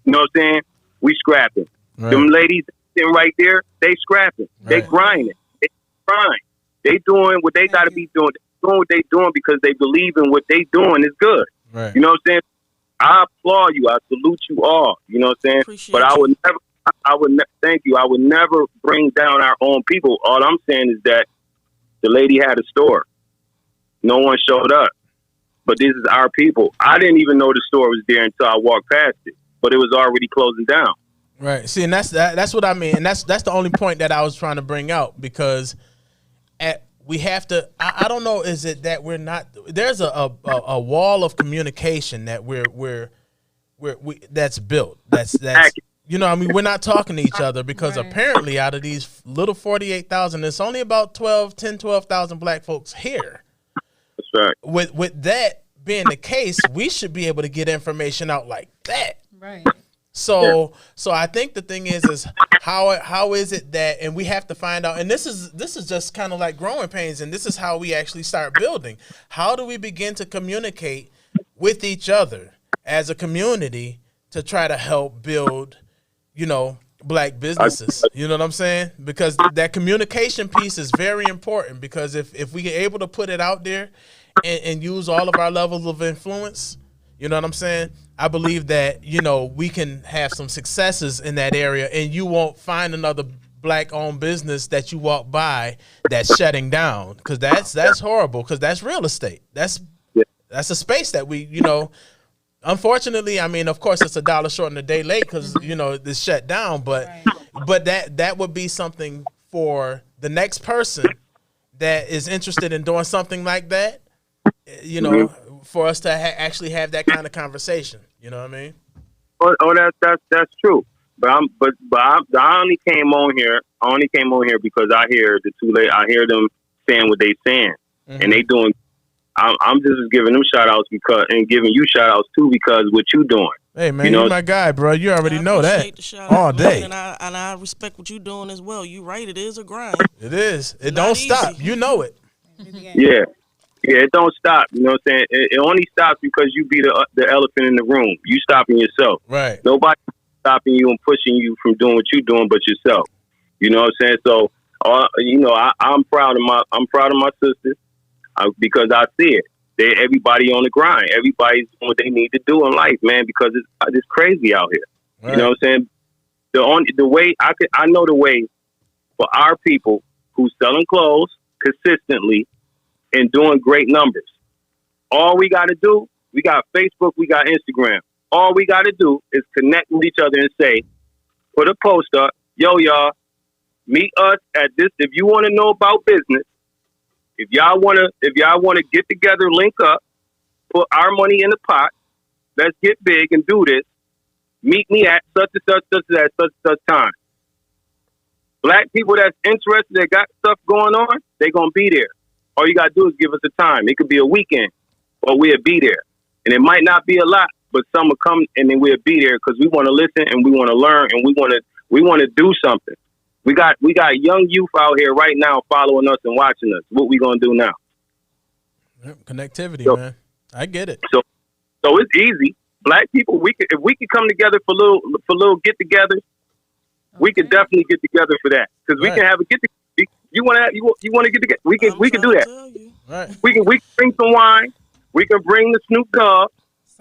Speaker 8: You know what I'm saying? We scrapping. Right. Them ladies sitting right there, they scrapping. Right. They grinding. They grind. They doing what they gotta be doing. They doing what they doing because they believe in what they doing is good.
Speaker 3: Right.
Speaker 8: You know what I'm saying? I applaud you. I salute you all. You know what I'm saying? But I would never. Thank you. I would never bring down our own people. All I'm saying is that the lady had a store. No one showed up. But this is our people. I didn't even know the store was there until I walked past it. But it was already closing down.
Speaker 3: Right. See, and that's what I mean. And that's the only point that I was trying to bring out, because we have to. I don't know. Is it that we're not? There's a wall of communication that we that's built. That's you know. I mean, we're not talking to each other because apparently out of these little 48,000, it's only about 12,000 black folks here.
Speaker 8: right.
Speaker 3: With that being the case, we should be able to get information out like that.
Speaker 4: Right.
Speaker 3: So I think the thing is how is it that, and we have to find out, and this is just kind of like growing pains, and this is how we actually start building. How do we begin to communicate with each other as a community to try to help build, Black businesses? You know what I'm saying? Because that communication piece is very important, because if we are able to put it out there and use all of our levels of influence, you know what I'm saying? I believe that, we can have some successes in that area, and you won't find another Black-owned business that you walk by that's shutting down, because that's horrible, because that's real estate. That's a space that we, unfortunately, I mean, of course, it's $1 short and a day late because, it's shut down, but that would be something for the next person that is interested in doing something like that, for us to actually have that kind of conversation. You know what I mean?
Speaker 8: Oh, that's true. But I only came on here. Because I hear the two late. I hear them saying what they saying, and they doing. I'm just giving them shout outs and giving you shout outs too, because what you doing.
Speaker 3: Hey man, you're my guy, bro. You already know that all day.
Speaker 5: And I respect what you're doing as well. You right, it is a grind.
Speaker 3: It is. It don't stop. You know it.
Speaker 8: Yeah. Yeah, it don't stop. You know what I'm saying? It only stops because you be the elephant in the room. You stopping yourself.
Speaker 3: Right.
Speaker 8: Nobody stopping you and pushing you from doing what you're doing but yourself. You know what I'm saying? So, I'm proud of my sisters because I see it. Everybody on the grind. Everybody's doing what they need to do in life, man, because it's crazy out here. Right. You know what I'm saying? The way I know the way for our people who's selling clothes consistently and doing great numbers. All we got to do, we got Facebook, we got Instagram. All we got to do is connect with each other and say, put a post up, yo, y'all, meet us at this. If you want to know about business, if y'all want to get together, link up, put our money in the pot, let's get big and do this. Meet me at such and such time. Black people that's interested, that got stuff going on, they going to be there. All you got to do is give us a time. It could be a weekend, but we'll be there. And it might not be a lot, but some will come and then we'll be there because we want to listen and we want to learn and we want to do something. We got young youth out here right now following us and watching us. What we going to do now?
Speaker 3: Connectivity, man. I get it.
Speaker 8: So it's easy. Black people, if we could come together for little get-togethers, we could definitely get together for that because we can have a get-together. You want to get together? We can do that.
Speaker 3: Right.
Speaker 8: We can bring some wine. We can bring the Snoop Dogg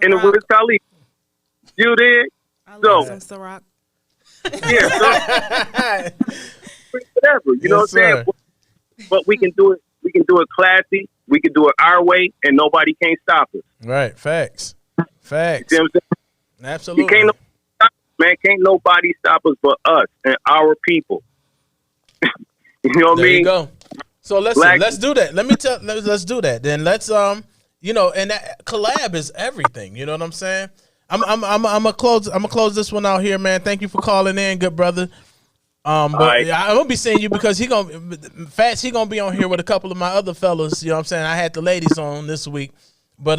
Speaker 8: and the Wiz Khalifa. You dig?
Speaker 6: I love some Ciroc.
Speaker 8: Yeah. So, whatever. You know what I'm saying? But we can do it. We can do it classy. We can do it our way, and nobody can't stop us.
Speaker 3: Right. Facts.
Speaker 8: You see what I'm saying?
Speaker 3: Absolutely.
Speaker 8: Can't nobody stop us but us and our people. You know what I mean?
Speaker 3: There you go. So let's do that. Let's do that. Then let's and that collab is everything. You know what I'm saying? I'm gonna close this one out here, man. Thank you for calling in, good brother. But right. I'm gonna be seeing you because he gonna be on here with a couple of my other fellas. You know what I'm saying? I had the ladies on this week, but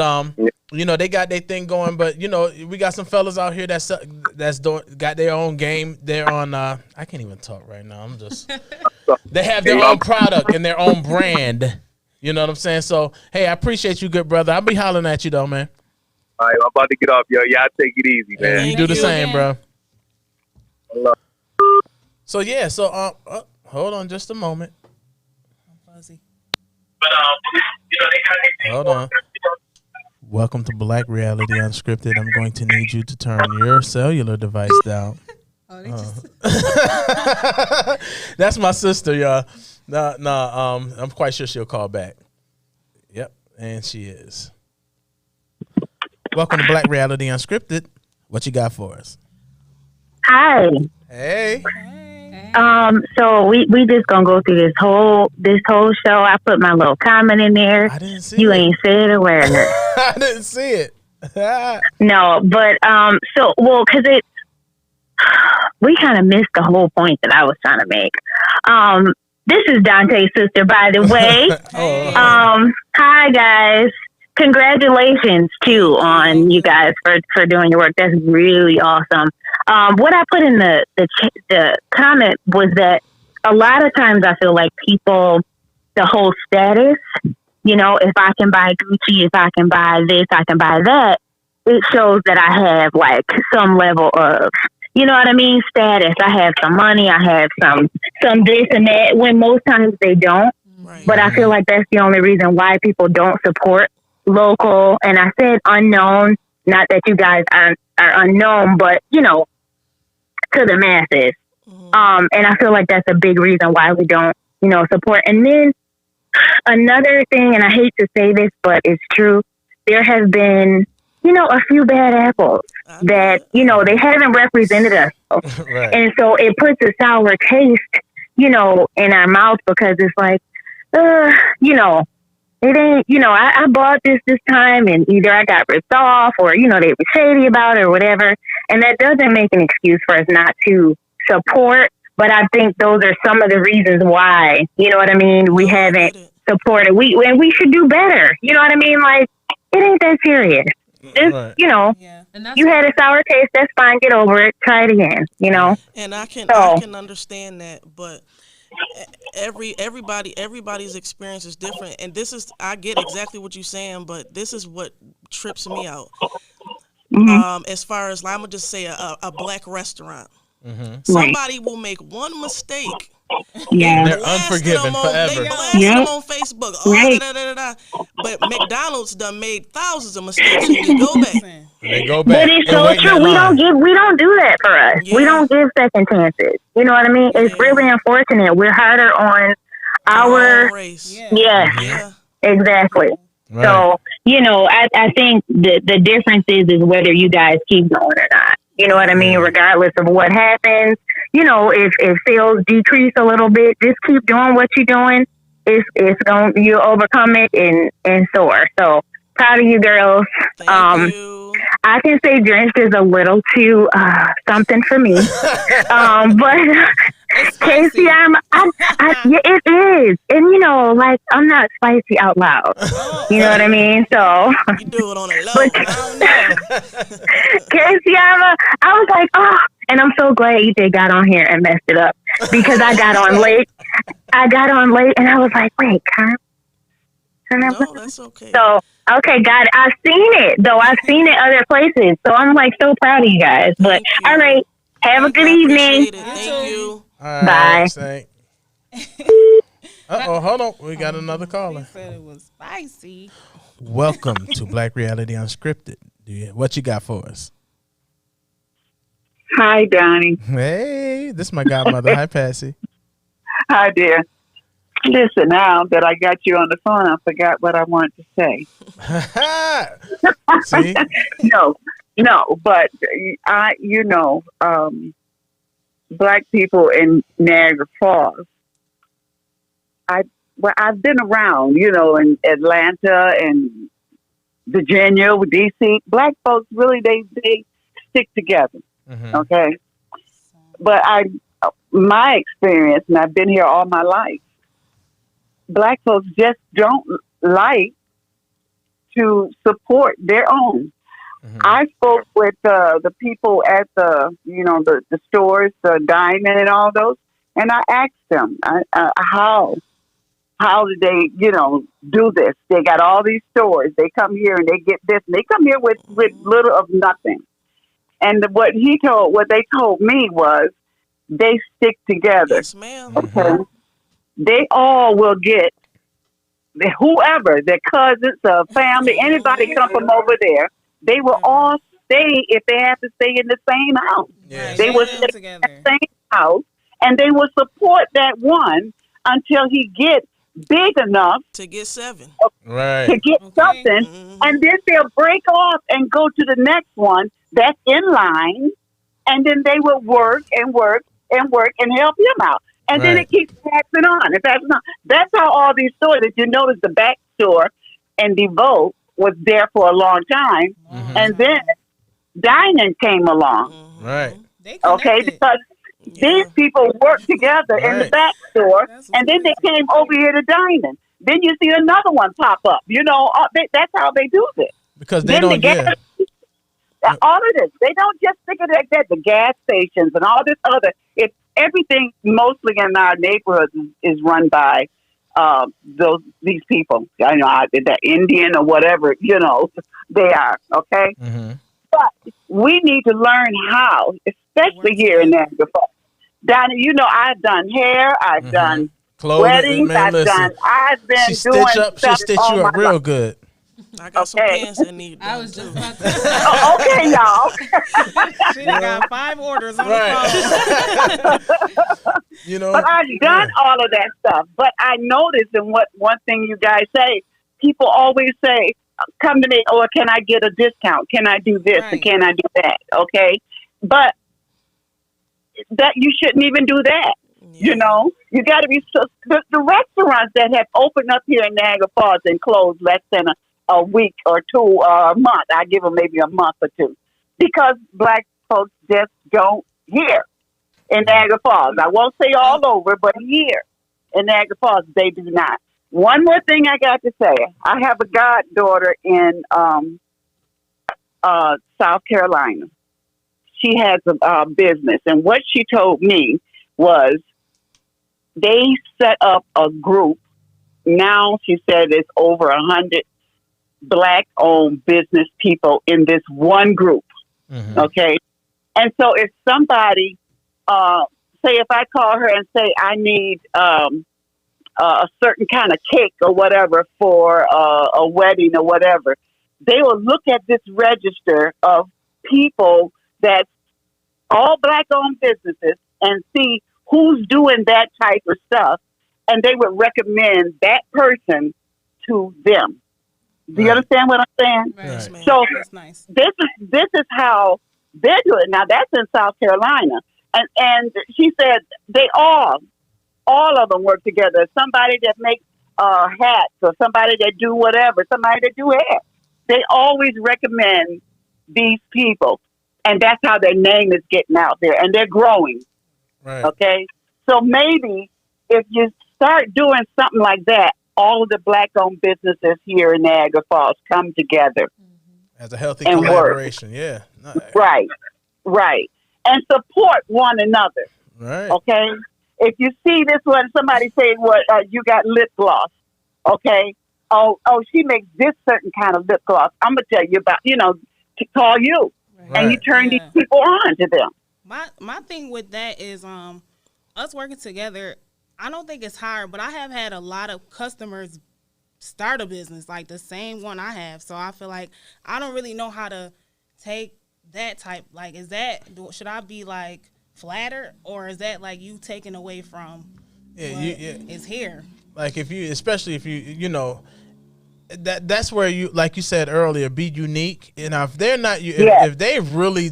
Speaker 3: they got their thing going. But we got some fellas out here that's got their own game. They're on. I can't even talk right now. I'm just. They have their own product and their own brand. You know what I'm saying? So hey, I appreciate you, good brother. I'll be hollering at you though, man.
Speaker 8: All right, I'm about to get off, yo. Y'all take it easy, man.
Speaker 3: You do the same, bro. So yeah, hold on just a moment.
Speaker 6: I'm fuzzy.
Speaker 3: Hold on. Welcome to Black Reality Unscripted. I'm going to need you to turn your cellular device down. That's my sister, y'all. No, I'm quite sure she'll call back. Yep, and she is. Welcome to Black Reality Unscripted. What you got for us?
Speaker 9: Hi.
Speaker 3: Hey.
Speaker 9: So we just gonna go through this whole show. I put my little comment in there.
Speaker 3: I didn't see
Speaker 9: you
Speaker 3: it.
Speaker 9: Ain't said a word.
Speaker 3: I didn't see it.
Speaker 9: No, but we kind of missed the whole point that I was trying to make. This is Dante's sister, by the way. Hi, guys. Congratulations, too, on you guys for doing your work. That's really awesome. What I put in the comment was that a lot of times I feel like people, the whole status, you know, if I can buy Gucci, if I can buy this, I can buy that, it shows that I have like some level of, you know what I mean, status. I have some money, I have some this and that, when most times they don't.
Speaker 5: Right.
Speaker 9: But I feel like that's the only reason why people don't support local. And I said unknown, not that you guys are unknown, but, you know, to the masses. And I feel like that's a big reason why we don't, you know, support. And then another thing, and I hate to say this, but it's true, there has been, you know, a few bad apples that, you know, they haven't represented us.
Speaker 3: Right.
Speaker 9: And so it puts a sour taste, you know, in our mouth, because it's like, you know, it ain't, you know, I bought this time and either I got ripped off or, you know, they were shady about it or whatever. And that doesn't make an excuse for us not to support. But I think those are some of the reasons why, you know what I mean, we haven't supported. And we should do better. You know what I mean? Like, it ain't that serious. Just, you know, you had a sour taste, that's fine, get over it, try it again, you know?
Speaker 5: And I can understand that, but everybody's experience is different. And this is, I get exactly what you're saying, but this is what trips me out. As far as, I'm going to just say a black restaurant. Somebody will make one mistake.
Speaker 3: They're unforgiven forever.
Speaker 5: They blast them on Facebook. But McDonald's done made thousands of mistakes, and you go back.
Speaker 3: They go back.
Speaker 9: But it's so true. We don't do that for us.
Speaker 5: Yeah.
Speaker 9: We don't give second chances. You know what I mean? It's really unfortunate. We're harder on our
Speaker 5: race.
Speaker 9: Yes, exactly.
Speaker 3: Right.
Speaker 9: So, you know, I think the difference is whether you guys keep going or not. You know what I mean? Regardless of what happens, you know, if sales decrease a little bit, just keep doing what you're doing. You'll overcome it and soar. So proud of you girls.
Speaker 5: Thank you.
Speaker 9: I can say Drenched is a little too something for me. But KCarma, yeah, it is. And, you know, like, I'm not spicy out loud. You know what I mean? So
Speaker 5: You do it on a low.
Speaker 9: KCarma, I was like, oh, and I'm so glad you got on here and messed it up, because I got on late. And I was like, wait, Carm?
Speaker 5: No, that's okay.
Speaker 9: So, okay, got it. I've seen it, though. I've seen it other places. So I'm like so proud of you guys. But all right, have a good evening.
Speaker 5: Thank you.
Speaker 3: All
Speaker 9: Bye.
Speaker 3: Right, hold on. We got another caller.
Speaker 6: Said it was spicy.
Speaker 3: Welcome to Black Reality Unscripted. What you got for us?
Speaker 10: Hi, Donnie.
Speaker 3: Hey, this is my godmother. Hi, Passy.
Speaker 10: Hi, dear. Listen, now that I got you on the phone, I forgot what I wanted to say.
Speaker 3: See?
Speaker 10: No, but Black people in Niagara Falls. I've been around, you know, in Atlanta and Virginia, DC. Black folks really they stick together. Okay, but my experience, and I've been here all my life, Black folks just don't like to support their own. I spoke with the people at the stores, the Diamond and all those, and I asked them how did they, do this? They got all these stores. They come here and they get this. And they come here with little of nothing. And what they told me was they stick together.
Speaker 5: Yes, ma'am.
Speaker 10: Okay? They all will get whoever, their cousins, family, anybody come from over there. They will all stay if they have to stay in the same house.
Speaker 3: Yes.
Speaker 10: They will stay in the same house, and they will support that one until he gets big enough
Speaker 5: to get 7.
Speaker 3: Right.
Speaker 10: To get something, and then they'll break off and go to the next one that's in line, and then they will work and work and work and help him out. And then it keeps passing on. That's how all these stores, if you notice, the back store and DeVoe was there for a long time. And then Dining came along.
Speaker 3: Right.
Speaker 10: Okay, because These people work together in the back store, and then they came over here to dining. Then you see another one pop up. You know, that's how they do this.
Speaker 3: Because they don't get
Speaker 10: all of this. They don't just stick it like that. The gas stations and all this other. It's everything mostly in our neighborhoods is run by these people. I know they're Indian or whatever. You know, they are okay.
Speaker 3: Mm-hmm.
Speaker 10: But we need to learn how, especially here in Niagara Falls. Down, you know, I've done hair, I've done weddings, I've been
Speaker 3: doing stuff. She stitch you up real good.
Speaker 5: I got some pants that need.
Speaker 4: I was just about to
Speaker 10: okay, y'all.
Speaker 6: She got 5 orders on the phone.
Speaker 3: You know,
Speaker 10: but I've done all of that stuff. But I noticed, and one thing you guys say, people always say, "Come to me," or "Can I get a discount? Can I do this? Or can I do that?" Okay, but that you shouldn't even do that. You know, you got to be the restaurants that have opened up here in Niagara Falls and closed less than a week or two or a month. I give them maybe a month or two because Black folks just don't hear in Niagara Falls. I won't say all over, but here in Niagara Falls, they do not. One more thing I got to say. I have a goddaughter in South Carolina. She has a business, and what she told me was they set up a group. Now she said it's over 100 Black-owned business people in this one group. Mm-hmm. Okay, and so if somebody, say, if I call her and say I need a certain kind of cake or whatever for a wedding or whatever, they will look at this register of people that's all Black-owned businesses and see who's doing that type of stuff, and they would recommend that person to them. Do you understand what I'm saying?
Speaker 6: Right.
Speaker 10: So
Speaker 6: that's nice.
Speaker 10: This is how they're doing it. Now that's in South Carolina, and she said they all of them work together. Somebody that makes hats, or somebody that do whatever, somebody that do hair. They always recommend these people, and that's how their name is getting out there, and they're growing.
Speaker 3: Right.
Speaker 10: Okay, so maybe if you start doing something like that, all of the Black-owned businesses here in Niagara Falls come together
Speaker 3: as a healthy collaboration.
Speaker 10: Work.
Speaker 3: Yeah.
Speaker 10: Right, and support one another.
Speaker 3: Right.
Speaker 10: Okay. If you see this one, somebody say, "What you got lip gloss?" Okay. Oh, she makes this certain kind of lip gloss. I'm gonna tell you about. To call you, and you turn these people on to them.
Speaker 6: My thing with that is us working together. I don't think it's hard, but I have had a lot of customers start a business like the same one I have. So I feel like I don't really know how to take that type. Like, should I be like flattered, or is that like you taking away from is here? Like
Speaker 3: especially if you know, that's where you, like you said earlier, be unique. And if they're not, if they really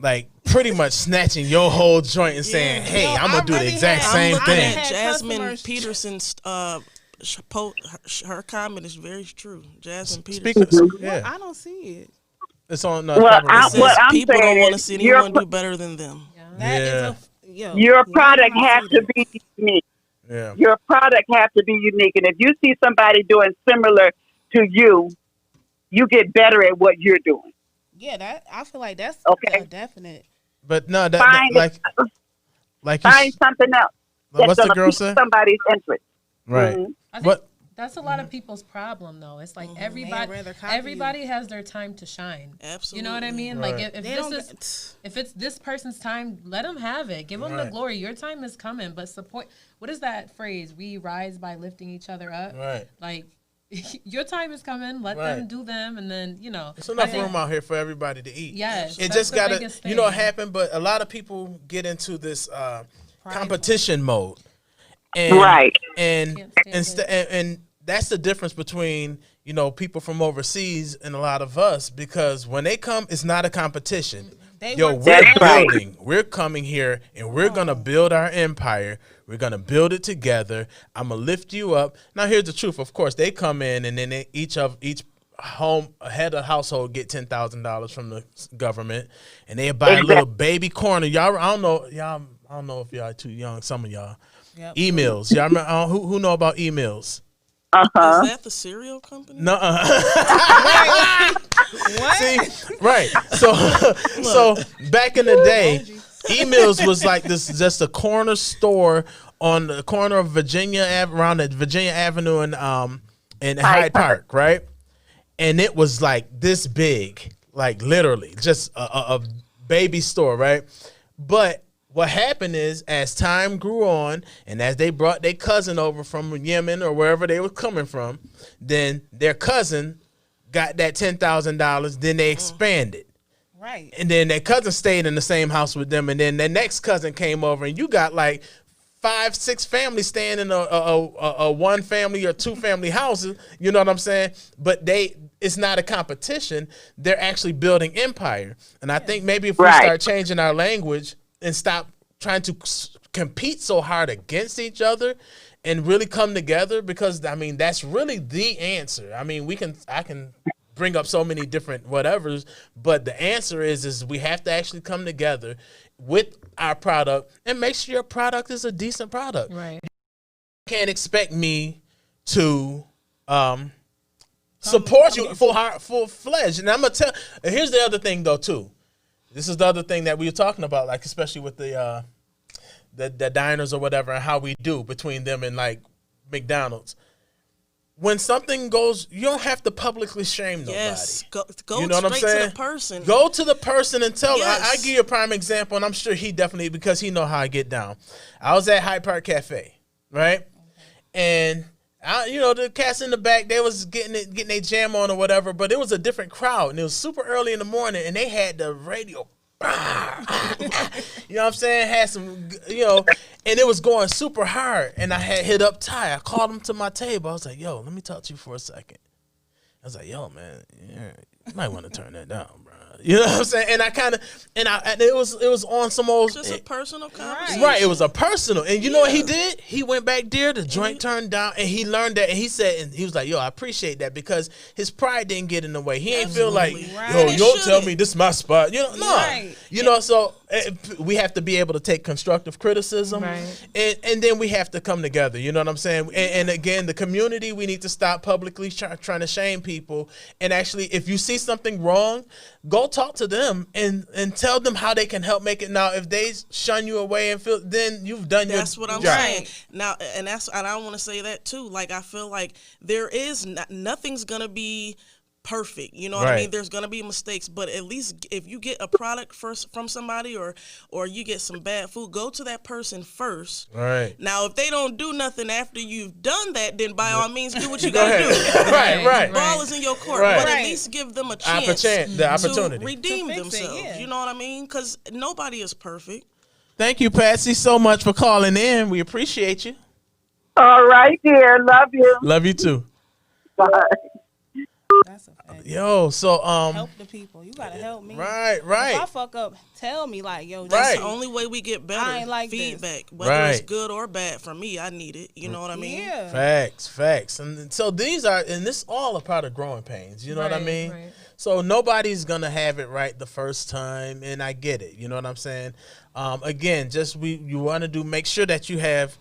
Speaker 3: like pretty much snatching your whole joint and saying, "Hey, I'm gonna do the exact same thing."
Speaker 5: Jasmine Peterson's her comment is very true. Jasmine Peterson.
Speaker 6: I don't see it.
Speaker 3: It's on.
Speaker 5: People don't want to see anyone do better than them.
Speaker 10: Your product has to be unique.
Speaker 3: Yeah.
Speaker 10: Your product has to be unique, and if you see somebody doing similar to you, you get better at what you're doing.
Speaker 6: Yeah, I feel like that's definite.
Speaker 3: But no,
Speaker 10: find something else.
Speaker 3: What's the girl say?
Speaker 10: Somebody's interest.
Speaker 3: Right.
Speaker 10: Mm-hmm.
Speaker 4: I think that's a lot of people's problem, though. It's like everybody has their time to shine.
Speaker 5: Absolutely.
Speaker 4: You know what I mean?
Speaker 3: Right.
Speaker 4: Like if it's this person's time, let them have it. Give them the glory. Your time is coming, but support. What is that phrase? We rise by lifting each other up.
Speaker 3: Right.
Speaker 4: Like your time is coming. Let them do them, and then
Speaker 3: there's enough room out here for everybody to eat.
Speaker 4: Yes,
Speaker 3: it just gotta it happen. But a lot of people get into this competition mode, and and that's the difference between people from overseas and a lot of us, because when they come, it's not a competition. We're coming here and we're gonna build our empire. We're gonna build it together. I'm gonna lift you up. Now here's the truth. Of course, they come in and then each head of household get $10,000 from the government, and they buy a little baby corner. Y'all, I don't know if y'all too young. Some of y'all.
Speaker 6: Yep.
Speaker 3: Emails. Y'all remember, who know about emails?
Speaker 5: Is that the cereal company?
Speaker 3: No.
Speaker 6: What?
Speaker 3: See, right. So back in the day, emails was like this, just a corner store on the corner of around the Virginia Avenue and Hyde Park, right? And it was like this big, like literally just a baby store, right? But what happened is, as time grew on, and as they brought their cousin over from Yemen or wherever they were coming from, then their cousin got that $10,000. Then they expanded,
Speaker 6: Right.
Speaker 3: and then their cousin stayed in the same house with them, and then their next cousin came over, and you got like 5-6 families staying in a 1 family or 2 family houses. You know what I'm saying? But it's not a competition. They're actually building empire, and I think maybe if we start changing our language and stop trying to compete so hard against each other and really come together, because I mean that's really the answer. I mean I can bring up so many different whatevers, but the answer is we have to actually come together with our product and make sure your product is a decent product.
Speaker 4: Right.
Speaker 3: You can't expect me to support you full-fledged. And I'm gonna tell. Here's the other thing though too. This is the other thing that we were talking about, like especially with the diners or whatever, and how we do between them and like McDonald's. When something goes, you don't have to publicly shame nobody.
Speaker 5: Yes, go
Speaker 3: you know what I'm saying?
Speaker 5: to the person.
Speaker 3: Go to the person and tell them.
Speaker 5: Yes.
Speaker 3: I give you a prime example, and I'm sure he definitely, because he know how I get down. I was at Hyde Park Cafe, right? And the cats in the back, they was getting their jam on or whatever, but it was a different crowd, and it was super early in the morning, and they had the radio. You know what I'm saying? Had some, and it was going super hard, and I had hit up Ty. I called him to my table. I was like, "Yo, let me talk to you for a second." I was like, "Yo, man, you might want to turn that down, bro." You know what I'm saying? And I kind of, and it was on some old,
Speaker 5: Just a personal conversation.
Speaker 3: right? It was a personal, and you know what he did? He went back there, the joint turned down, and he learned that, and he said, and he was like, "Yo, I appreciate that," because his pride didn't get in the way. He ain't feel like, "Yo, you don't tell me this is my spot," no, so we have to be able to take constructive criticism, and then we have to come together. You know what I'm saying? And again, the community, we need to stop publicly trying to shame people, and actually, if you see something wrong, go talk to them and tell them how they can help make it. Now, if they shun you away and feel, then you've done your job.
Speaker 5: That's what I'm saying. Now, and I want to say that too. Like, I feel like there is nothing's gonna be perfect. You know what I mean? There's gonna be mistakes, but at least if you get a product first from somebody, or you get some bad food, go to that person first.
Speaker 3: Right.
Speaker 5: Now, if they don't do nothing after you've done that, then by all means do what you gotta do.
Speaker 3: Right.
Speaker 5: Ball is in your court, but at least give them a chance
Speaker 3: the opportunity
Speaker 5: to redeem themselves. You know what I mean? Because nobody is perfect.
Speaker 3: Thank you, Patsy, so much for calling in. We appreciate you.
Speaker 10: All right, dear. Love you.
Speaker 3: Love you too.
Speaker 10: Bye.
Speaker 6: That's a fact.
Speaker 3: Yo, so
Speaker 6: help the people. You gotta help me.
Speaker 3: Right.
Speaker 6: If I fuck up, tell me, like, yo,
Speaker 5: that's the only way we get better.
Speaker 6: I ain't like
Speaker 5: feedback,
Speaker 6: this.
Speaker 5: whether it's good or bad. For me, I need it. You know what I mean?
Speaker 6: Yeah.
Speaker 3: Facts. And so these are, and this all a part of growing pains. You know what I mean?
Speaker 4: Right.
Speaker 3: So nobody's gonna have it right the first time, and I get it. You know what I'm saying? Again, you want to make sure that you have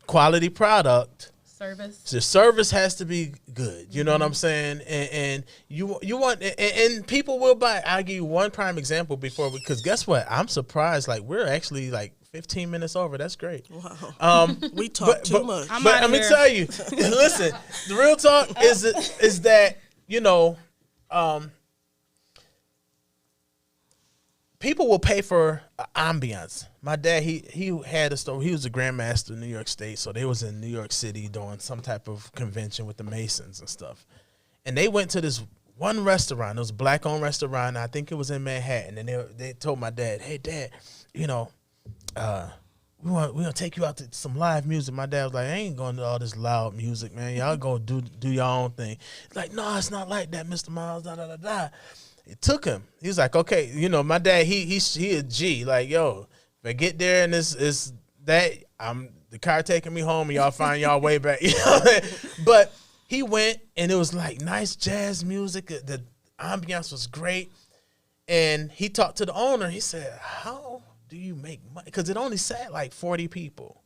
Speaker 3: quality product.
Speaker 4: Service.
Speaker 3: The service has to be good. You know what I'm saying? And you want, and people will buy. I'll give you one prime example because guess what? I'm surprised. Like, we're actually like 15 minutes over. That's great.
Speaker 5: Wow. We talk too much.
Speaker 3: But let me tell you, listen, the real talk is that, people will pay for ambiance. My dad, he had a store. He was a grandmaster in New York State, so they was in New York City doing some type of convention with the Masons and stuff. And they went to this one restaurant. It was a black-owned restaurant. I think it was in Manhattan. And they told my dad, "Hey, Dad, we want to take you out to some live music." My dad was like, "I ain't going to all this loud music, man. Y'all go do your own thing." He's like, "No, it's not like that, Mr. Myles, da-da-da-da." It took him. He was like, "Okay, my dad, he a G. Like, yo, if I get there and I'm the car taking me home and y'all find y'all way back." But he went, and it was like nice jazz music. The ambiance was great. And he talked to the owner. He said, how do you make money? Because it only sat like 40 people.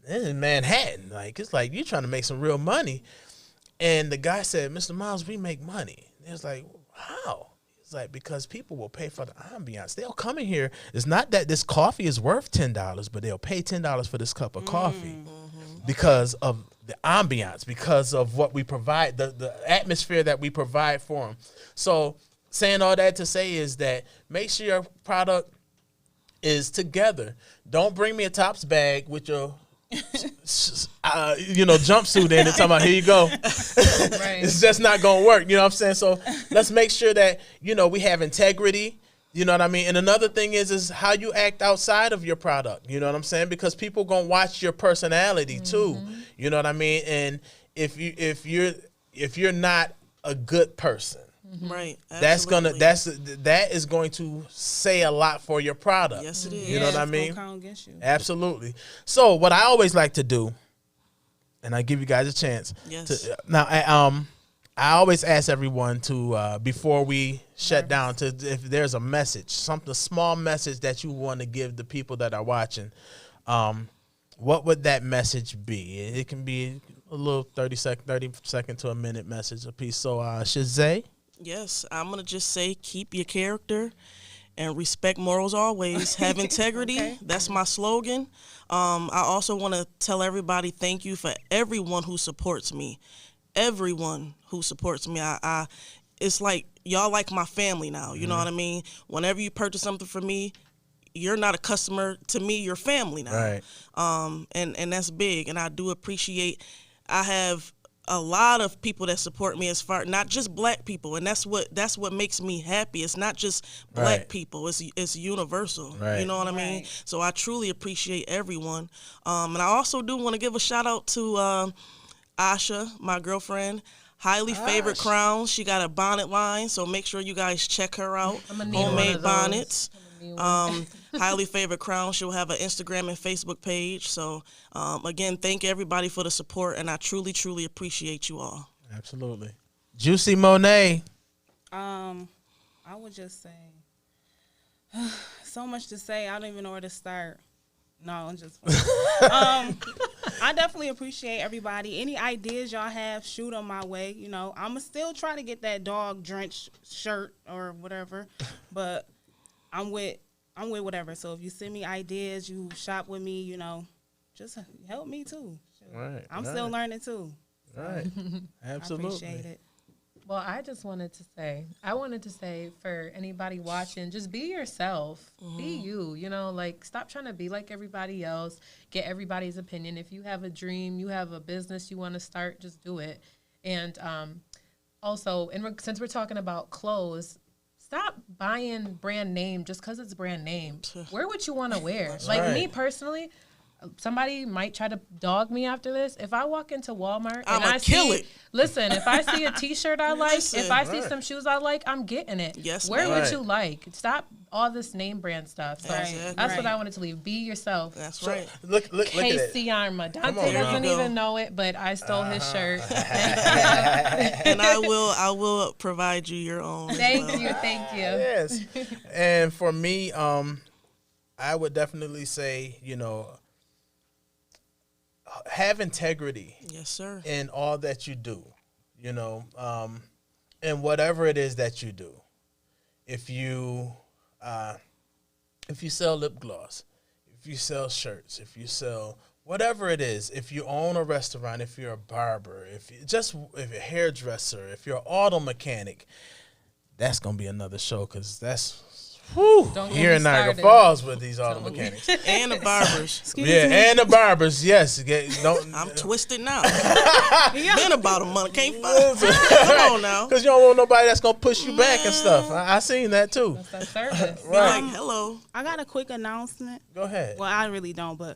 Speaker 3: This is Manhattan. Like, it's like, you're trying to make some real money. And the guy said, Mr. Myles, we make money. It was like, how? It's like, because people will pay for the ambiance. They'll come in here. It's not that this coffee is worth $10, but they'll pay $10 for this cup of coffee because of the ambiance, because of what we provide, the atmosphere that we provide for them. So saying all that to say is that make sure your product is together. Don't bring me a Tops bag with your jumpsuit in and talking about, here you go. Right. It's just not gonna work. You know what I'm saying? So let's make sure that, we have integrity. You know what I mean? And another thing is how you act outside of your product. You know what I'm saying? Because people gonna watch your personality too. You know what I mean? And if you're not a good person,
Speaker 5: right,
Speaker 3: that is going to say a lot for your product.
Speaker 5: Yes, it is.
Speaker 3: You know what I mean?
Speaker 6: Count against you.
Speaker 3: Absolutely. So what I always like to do, and I give you guys a chance.
Speaker 5: Yes.
Speaker 3: I always ask everyone to before we shut down, to if there's a message, a small message that you want to give the people that are watching, what would that message be? It can be a little 30 second to a minute message a piece. So Shazay?
Speaker 5: Yes, I'm going to just say keep your character and respect morals always. Have integrity. Okay. That's my slogan. I also want to tell everybody thank you for everyone who supports me. Everyone who supports me. It's like y'all like my family now. You know what I mean? Whenever you purchase something from me, you're not a customer to me, you're family now.
Speaker 3: Right.
Speaker 5: And that's big. And I do appreciate, I have a lot of people that support me, as far, not just black people, and that's what makes me happy. It's not just black people, it's universal.
Speaker 3: Right.
Speaker 5: You know what I mean? So I truly appreciate everyone. And I also do want to give a shout out to Asha, my girlfriend. Highly favorite crowns. She got a bonnet line, so make sure you guys check her out. Homemade bonnets. Highly favorite crown. She'll have an Instagram and Facebook page. So again, thank everybody for the support, and I truly, truly appreciate you all.
Speaker 3: Absolutely. Juicy Monet.
Speaker 6: I would just say so much to say. I don't even know where to start. No, I'm just I definitely appreciate everybody. Any ideas y'all have, shoot them my way. I'ma still try to get that dog drenched shirt or whatever, but I'm with whatever. So if you send me ideas, you shop with me, just help me too.
Speaker 3: Right.
Speaker 6: I'm still learning too.
Speaker 3: Right. Absolutely.
Speaker 6: I appreciate it.
Speaker 4: Well, I wanted to say for anybody watching, just be yourself. Be you, stop trying to be like everybody else, get everybody's opinion. If you have a dream, you have a business you want to start, just do it. And also, since we're talking about clothes, stop buying brand name just because it's brand name. Wear what you want to wear. Me personally, somebody might try to dog me after this. If I walk into Walmart and I kill it. Listen, if I see a T-shirt I like, if I see some shoes I like, I'm getting it.
Speaker 5: Yes,
Speaker 4: wear what you like. Stop all this name brand stuff. So that's what I wanted to leave. Be yourself.
Speaker 5: That's right.
Speaker 3: Look at it.
Speaker 4: KCarma. Donta doesn't even know it, but I stole his shirt.
Speaker 5: And I will provide you your own.
Speaker 4: Thank you.
Speaker 3: Yes. And for me, I would definitely say, have integrity.
Speaker 5: Yes, sir.
Speaker 3: In all that you do, and whatever it is that you do. If you sell lip gloss, if you sell shirts, if you sell whatever it is, if you own a restaurant, if you're a barber, if you're a hairdresser, if you're an auto mechanic, that's gonna be another show because that's. Here in Niagara Falls with these auto mechanics.
Speaker 5: And the barbers.
Speaker 3: And the barbers, yes.
Speaker 5: I'm twisted now. Been about a month. Can't find. Come on now.
Speaker 3: Because you don't want nobody that's going to push you back and stuff. I seen that too.
Speaker 4: That's that service.
Speaker 3: Right.
Speaker 5: Hello.
Speaker 6: I got a quick announcement.
Speaker 3: Go ahead.
Speaker 6: Well, I really don't, but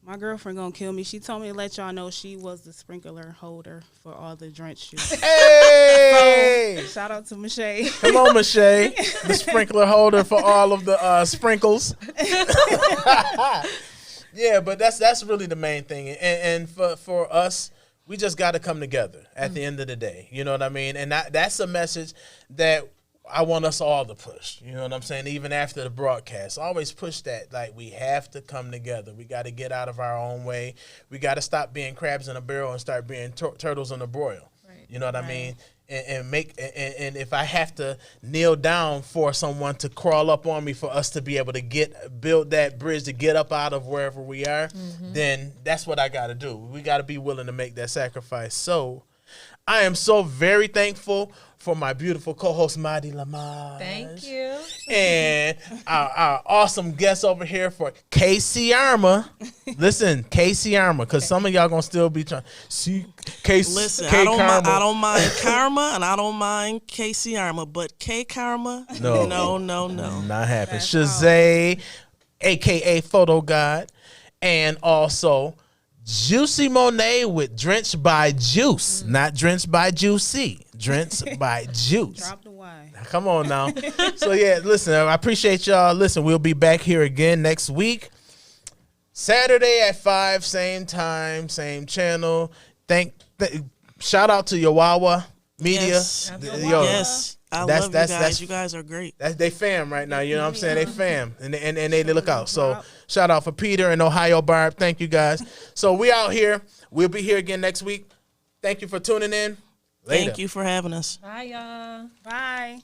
Speaker 6: my girlfriend gonna kill me. She told me to let y'all know she was the sprinkler holder for all the drenched shoes.
Speaker 3: Hey!
Speaker 6: So, shout out to Michelle.
Speaker 3: Come on, Michelle. The sprinkler holder for all of the sprinkles. Yeah, but that's really the main thing. And for us, We just got to come together at the end of the day. You know what I mean? And that's a message that I want us all to push. You know what I'm saying? Even after the broadcast, always push that. Like, we have to come together. We got to get out of our own way. We got to stop being crabs in a barrel and start being turtles in a broil. Right. You know what I mean? And if I have to kneel down for someone to crawl up on me for us to be able to build that bridge to get up out of wherever we are, then that's what I got to do. We got to be willing to make that sacrifice. So I am so very thankful for my beautiful co-host, Madi Lamar.
Speaker 4: Thank you.
Speaker 3: And our awesome guest over here for KCarma. Listen, KCarma, because some of y'all going to still be trying. See,
Speaker 5: Listen, I don't mind karma and I don't mind KCarma, but KCarma, no.
Speaker 3: Not happening. Shazay, a.k.a. Photo God, and also Juicy Monet with Drenched by Juice, not Drenched by Juicy, Drenched by Juice.
Speaker 6: Drop the Y.
Speaker 3: Come on now. So yeah, listen, I appreciate y'all. Listen, we'll be back here again next week, Saturday at 5, same time, same channel. Shout out to Yawawa Media.
Speaker 5: Yes, yes. I love you guys. You guys are great.
Speaker 3: They fam right now. You know what I'm saying? They fam. And they look out. So shout out for Peter and Ohio Barb. Thank you guys. So we out here. We'll be here again next week. Thank you for tuning in. Later.
Speaker 5: Thank you for having us.
Speaker 4: Bye, y'all.
Speaker 6: Bye.